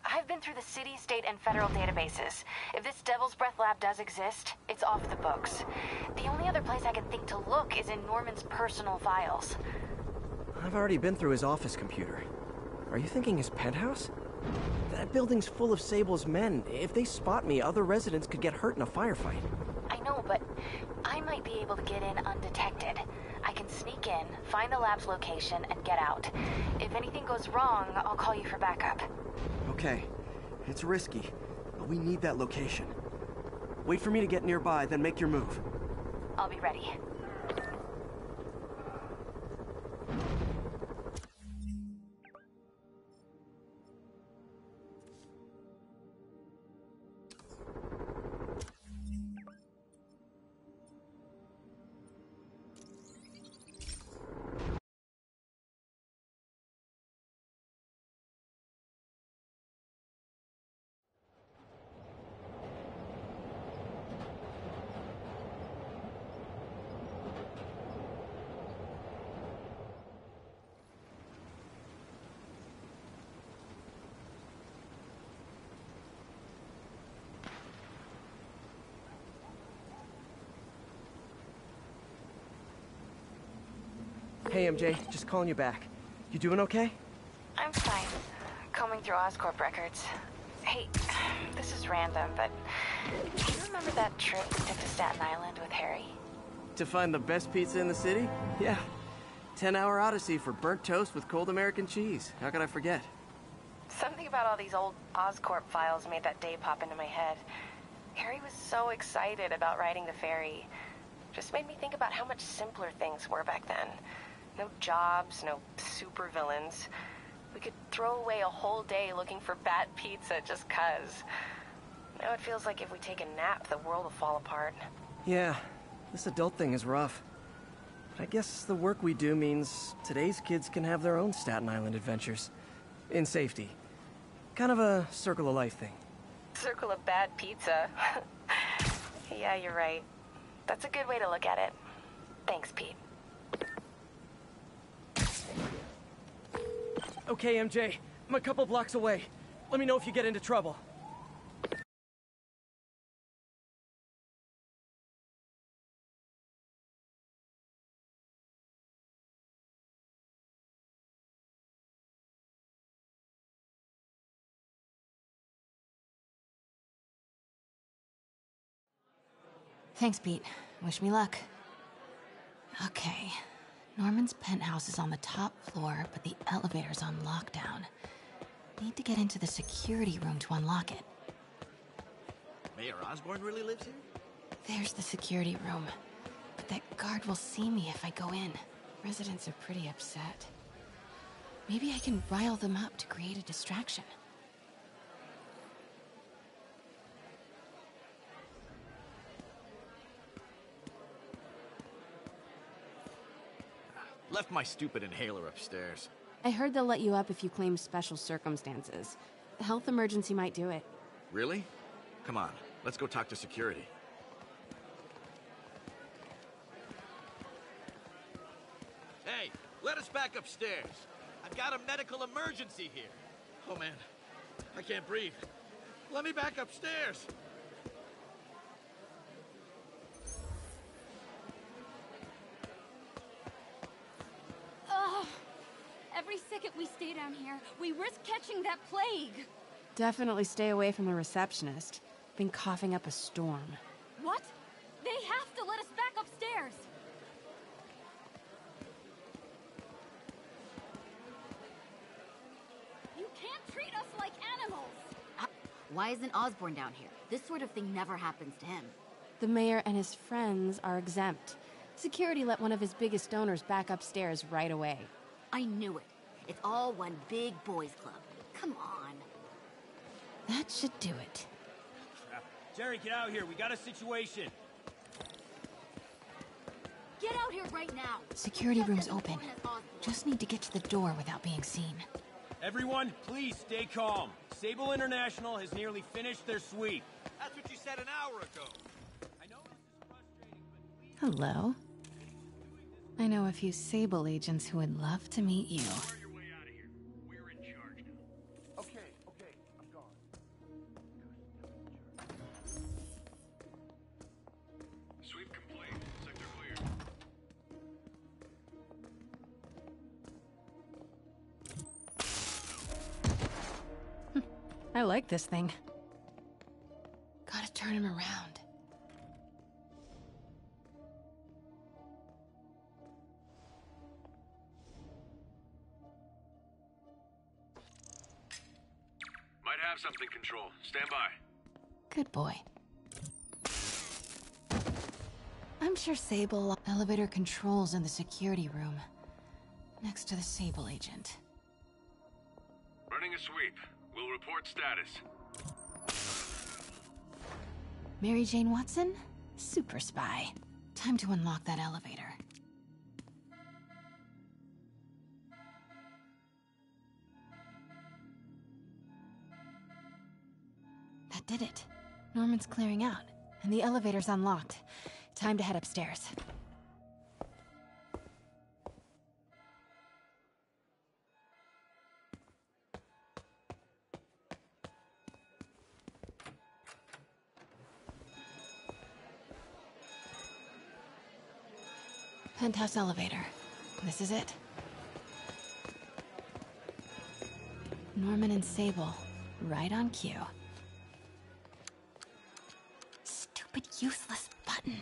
I've been through the city, state, and federal databases. If this Devil's Breath lab does exist, it's off the books. The only other place I can think to look is in Norman's personal files. I've already been through his office computer. Are you thinking his penthouse? That building's full of Sable's men. If they spot me, other residents could get hurt in a firefight. I know, but I might be able to get in undetected. I can sneak in, find the lab's location, and get out. If anything goes wrong, I'll call you for backup. Okay. It's risky, but we need that location. Wait for me to get nearby, then make your move. I'll be ready. Hey, MJ, just calling you back. You doing okay? I'm fine. Combing through Oscorp records. Hey, this is random, but do you remember that trip we took to Staten Island with Harry? To find the best pizza in the city? Yeah. 10-hour odyssey for burnt toast with cold American cheese. How could I forget? Something about all these old Oscorp files made that day pop into my head. Harry was so excited about riding the ferry. Just made me think about how much simpler things were back then. No jobs, no supervillains. We could throw away a whole day looking for bad pizza just 'cause. Now it feels like if we take a nap, the world will fall apart. Yeah, this adult thing is rough. But I guess the work we do means today's kids can have their own Staten Island adventures. In safety. Kind of a circle of life thing. Circle of bad pizza. Yeah, you're right. That's a good way to look at it. Thanks, Pete. Okay, MJ. I'm a couple blocks away. Let me know if you get into trouble. Thanks, Pete. Wish me luck. Okay. Norman's penthouse is on the top floor, but the elevator's on lockdown. Need to get into the security room to unlock it. Mayor Osborn really lives here? There's the security room. But that guard will see me if I go in. Residents are pretty upset. Maybe I can rile them up to create a distraction. Left my stupid inhaler upstairs. I heard they'll let you up if you claim special circumstances. The health emergency might do it. Really? Come on, let's go talk to security. us back upstairs. I've got a medical emergency here. Oh, man. I can't breathe. Let me back upstairs. Ugh. Every second we stay down here, we risk catching that plague. Definitely stay away from the receptionist. Been coughing up a storm. What? They have to let us back upstairs. You can't treat us like animals. Why isn't Osborn down here? This sort of thing never happens to him. The mayor and his friends are exempt. Security let one of his biggest donors back upstairs right away. I knew it. It's all one big boys club. Come on. That should do it. Jerry, get out here. We got a situation. Get out here right now. Security room's open. Just need to get to the door without being seen. Everyone, please stay calm. Sable International has nearly finished their sweep. That's what you said an hour ago. Hello. I know a few Sable agents who would love to meet you. Okay, I'm gone. Sweep complete. Sector clear. I like this thing. Gotta turn him around. Might have something, Control. Stand by. Good boy. I'm sure Sable elevator controls in the security room. Next to the Sable agent. Running a sweep. We'll report status. Mary Jane Watson? Super spy. Time to unlock that elevator. That did it. Norman's clearing out, and the elevator's unlocked. Time to head upstairs. Penthouse elevator. This is it. Norman and Sable, right on cue. Stupid, useless button.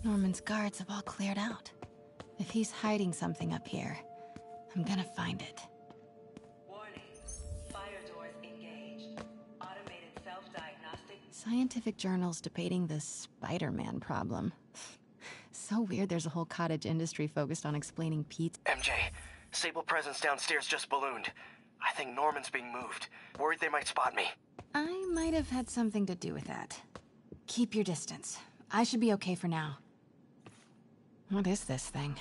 Norman's guards have all cleared out. If he's hiding something up here, I'm gonna find it. Warning. Fire doors engaged. Automated self-diagnostic. Scientific journals debating the Spider-Man problem. So weird there's a whole cottage industry focused on explaining Pete's... MJ, Sable presence downstairs just ballooned. I think Norman's being moved. Worried they might spot me. I might have had something to do with that. Keep your distance. I should be okay for now. What is this thing?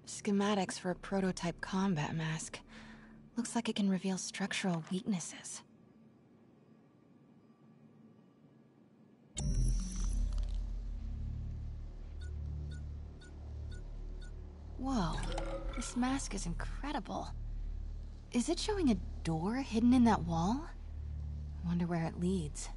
Schematics for a prototype combat mask. Looks like it can reveal structural weaknesses. Whoa, this mask is incredible. Is it showing a door hidden in that wall? Wonder where it leads.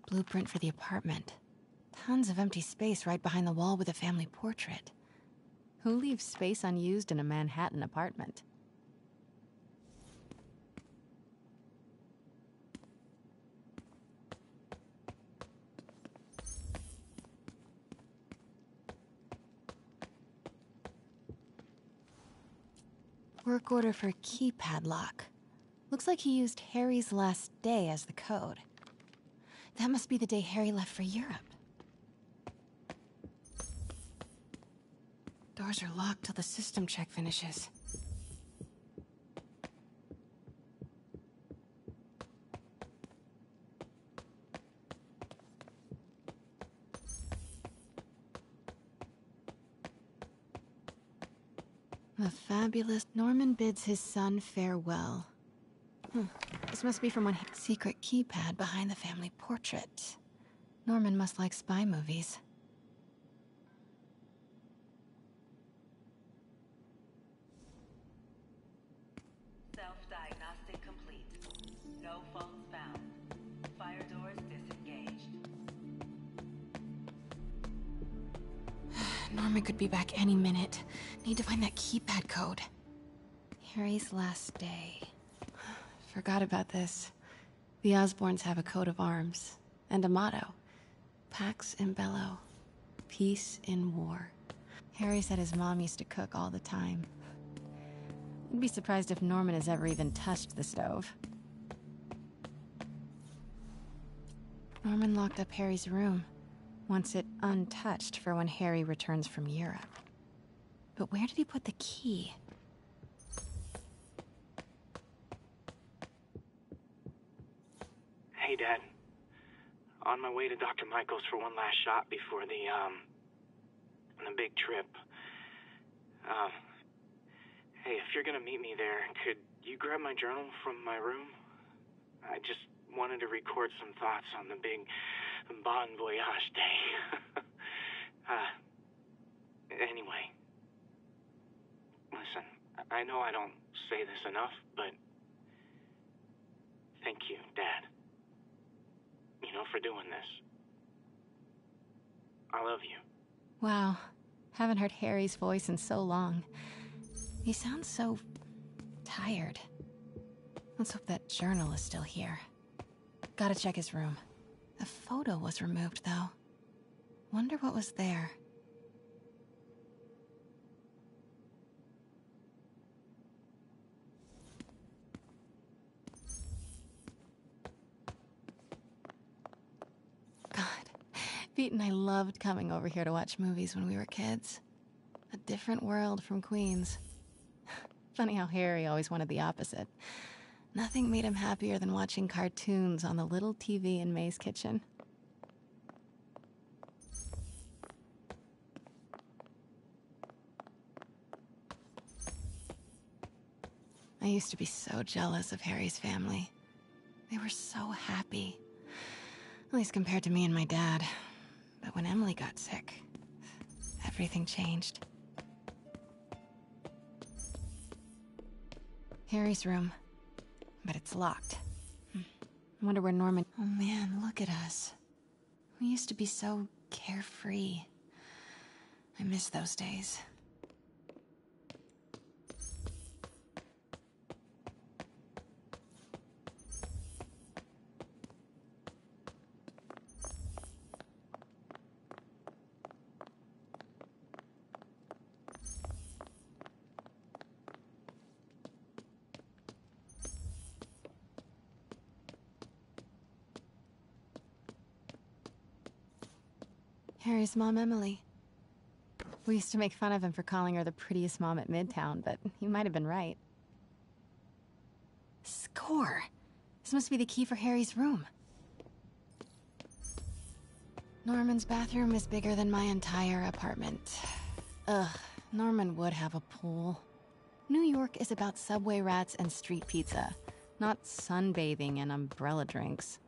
Blueprint for the apartment. Tons of empty space right behind the wall with a family portrait. Who leaves space unused in a Manhattan apartment? Work order for keypad lock. Looks like he used Harry's last day as the code. That must be the day Harry left for Europe. Doors are locked till the system check finishes. The fabulous Norman bids his son farewell. This must be from one secret keypad behind the family portrait. Norman must like spy movies. Self-diagnostic complete. No faults found. Fire doors disengaged. Norman could be back any minute. Need to find that keypad code. Harry's last day. Forgot about this. The Osborns have a coat of arms and a motto. Pax in bello. Peace in war. Harry said his mom used to cook all the time. I'd be surprised if Norman has ever even touched the stove. Norman locked up Harry's room. Wants it untouched for when Harry returns from Europe. But where did he put the key? Hey, Dad. On my way to Dr. Michael's for one last shot before the big trip. Hey, if you're gonna meet me there, could you grab my journal from my room? I just wanted to record some thoughts on the big Bon Voyage day. Anyway. Listen, I know I don't say this enough, but thank you, Dad. You know, for doing this. I love you. Wow. Haven't heard Harry's voice in so long. He sounds so tired. Let's hope that journal is still here. Gotta check his room. The photo was removed, though. Wonder what was there. God, Pete and I loved coming over here to watch movies when we were kids. A different world from Queens. Funny how Harry always wanted the opposite. Nothing made him happier than watching cartoons on the little TV in May's kitchen. I used to be so jealous of Harry's family. They were so happy. At least compared to me and my dad. But when Emily got sick, everything changed. Harry's room. But it's locked. I wonder where Norman... Oh man, look at us. We used to be so carefree. I miss those days. Harry's mom, Emily. We used to make fun of him for calling her the prettiest mom at Midtown, but he might have been right. Score! This must be the key for Harry's room. Norman's bathroom is bigger than my entire apartment. Ugh, Norman would have a pool. New York is about subway rats and street pizza, not sunbathing and umbrella drinks.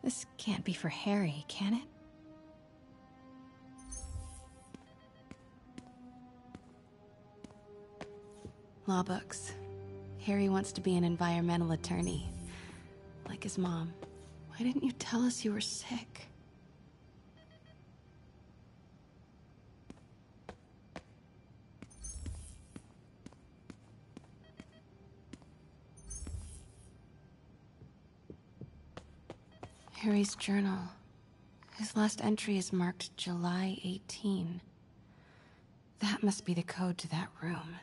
This can't be for Harry, can it? Law books. Harry wants to be an environmental attorney. Like his mom. Why didn't you tell us you were sick? Harry's journal. His last entry is marked July 18. That must be the code to that room.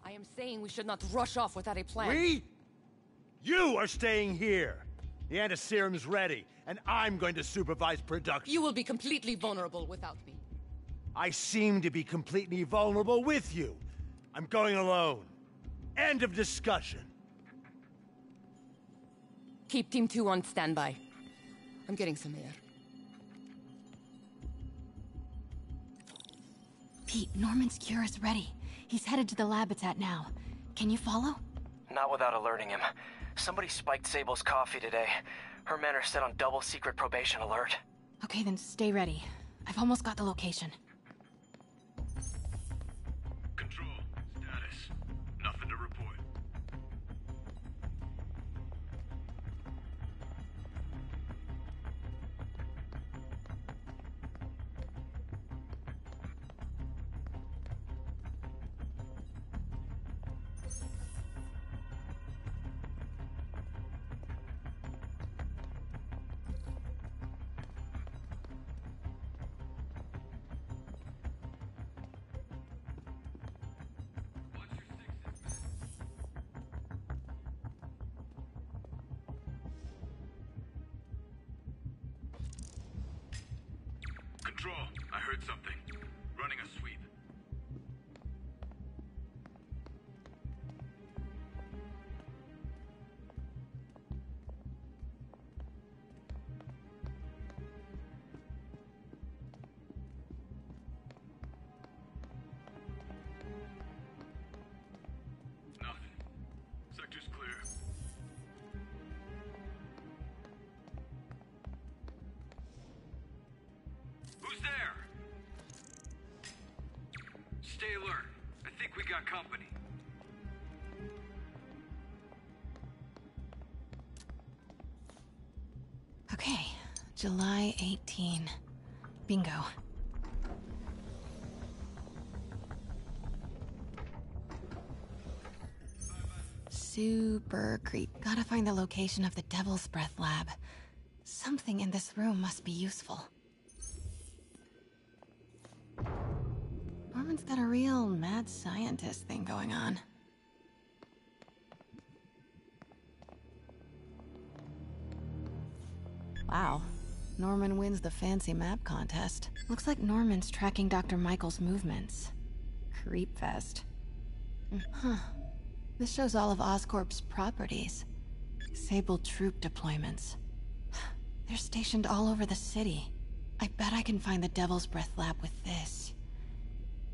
I am saying we should not rush off without a plan. We? You are staying here. The antiserum's ready, and I'm going to supervise production. You will be completely vulnerable without me. I seem to be completely vulnerable with you. I'm going alone. End of discussion. Keep Team 2 on standby. I'm getting some air. Pete, Norman's cure is ready. He's headed to the lab it's at now. Can you follow? Not without alerting him. Somebody spiked Sable's coffee today. Her men are set on double secret probation alert. Okay, then stay ready. I've almost got the location. Control. Status. Nothing to report. Control, I heard something. Running a sweep. Nothing. Sector's clear. Who's there? Stay alert. I think we got company. Okay, July 18. Bingo. Super creep. Gotta find the location of the Devil's Breath lab. Something in this room must be useful. Norman's got a real mad scientist thing going on. Wow. Norman wins the fancy map contest. Looks like Norman's tracking Dr. Michael's movements. Creepfest. Huh. This shows all of Oscorp's properties. Sable troop deployments. They're stationed all over the city. I bet I can find the Devil's Breath lab with this.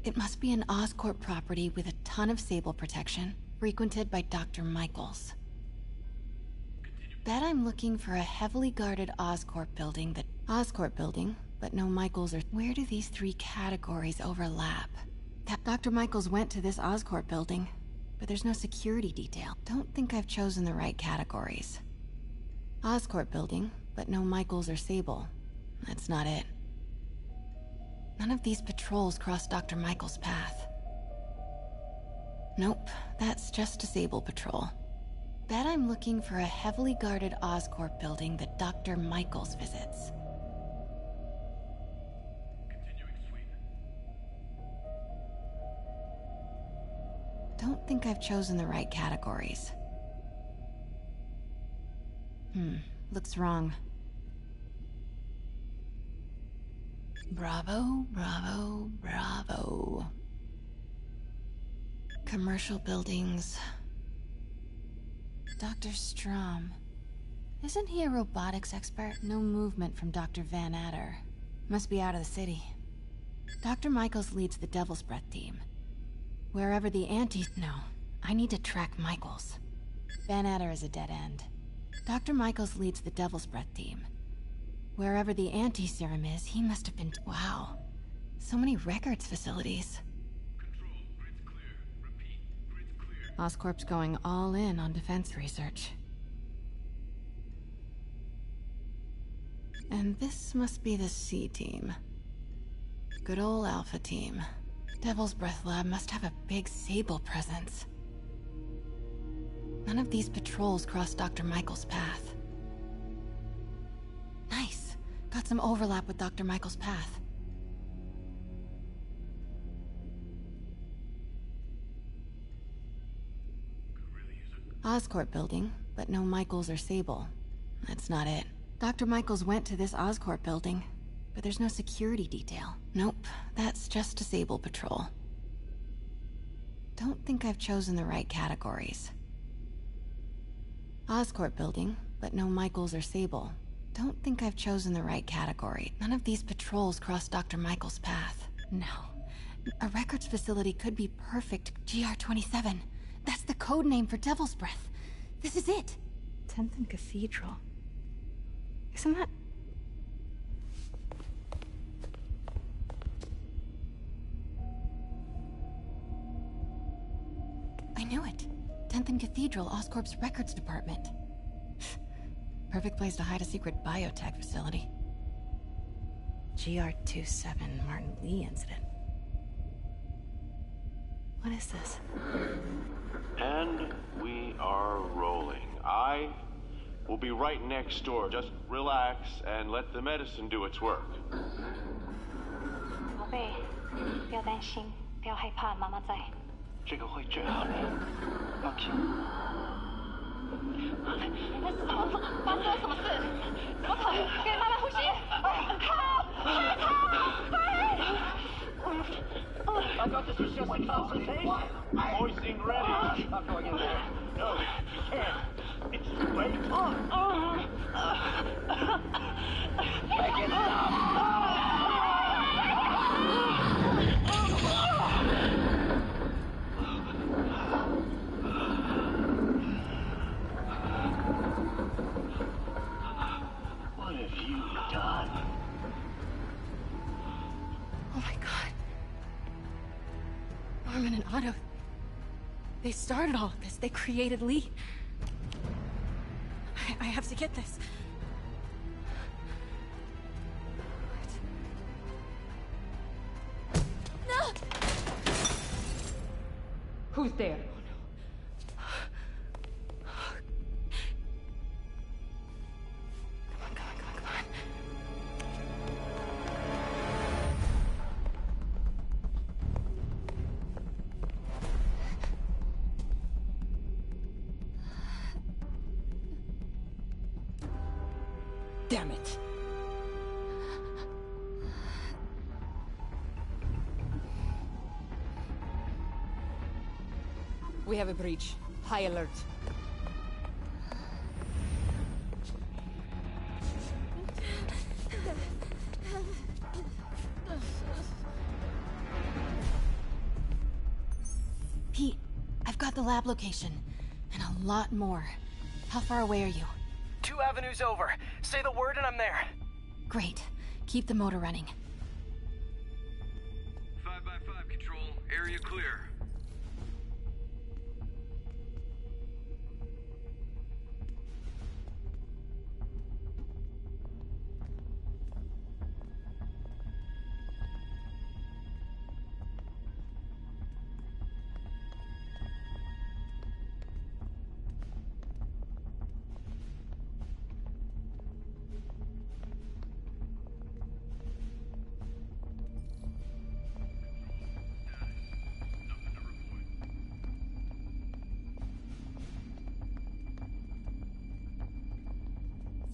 It must be an Oscorp property with a ton of Sable protection, frequented by Dr. Michaels. Bet I'm looking for a heavily guarded Oscorp building that... Oscorp building, but no Michaels or... Where do these three categories overlap? That Dr. Michaels went to this Oscorp building, but there's no security detail. Don't think I've chosen the right categories. Oscorp building, but no Michaels or Sable. That's not it. None of these patrols cross Dr. Michaels' path. Nope, that's just a Sable patrol. Bet I'm looking for a heavily guarded Oscorp building that Dr. Michaels visits. Continuing sweep. Don't think I've chosen the right categories. Looks wrong. Bravo, bravo, bravo. Commercial buildings. Dr. Strom. Isn't he a robotics expert? No movement from Dr. Van Adder. Must be out of the city. Dr. Michaels leads the Devil's Breath team. Wherever the No, I need to track Michaels. Van Adder is a dead end. Dr. Michaels leads the Devil's Breath team. Wherever the anti-serum is, he must have been... Wow. So many records facilities. Oscorp's going all in on defense research. And this must be the C team. Good old Alpha team. Devil's Breath Lab must have a big Sable presence. None of these patrols cross Dr. Michael's path. Nice. Got some overlap with Dr. Michael's path. Oscorp building, but no Michaels or Sable. That's not it. Dr. Michaels went to this Oscorp building, but there's no security detail. Nope, that's just a Sable patrol. Don't think I've chosen the right categories. Oscorp building, but no Michaels or Sable. Don't think I've chosen the right category. None of these patrols cross Dr. Michael's path. No. A records facility could be perfect. GR-27. That's the code name for Devil's Breath. This is it. 10th and Cathedral. Isn't that... I knew it. 10th and Cathedral, Oscorp's records department. Perfect place to hide a secret biotech facility. GR-27 Martin Lee incident. What is this? And we are rolling. I will be right next door. Just relax and let the medicine do its work. 宝贝，不要担心，不要害怕，妈妈在。这个会治好你，放心。你在死逃？发生了什么事？怎么可能？给妈妈呼吸！I got this is just a consultation. Hoisting ready. Not going in there. No, you can't. It's too late. Make it stop. What have you done? Oh my god. Norman and Otto. They started all of this. They created Lee. I have to get this. No! Who's there? Damn it. We have a breach. High alert. Pete, I've got the lab location. And a lot more. How far away are you? 2 avenues over. Say the word and I'm there. Great. Keep the motor running. 5x5 control. Area clear.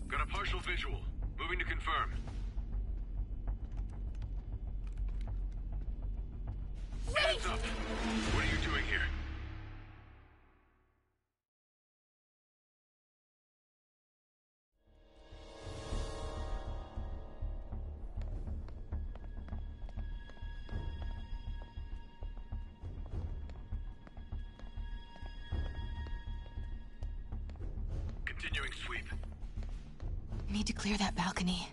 Got a partial visual. Moving to confirm. Hands up. What are you doing here? Continuing sweep. Need to clear that balcony.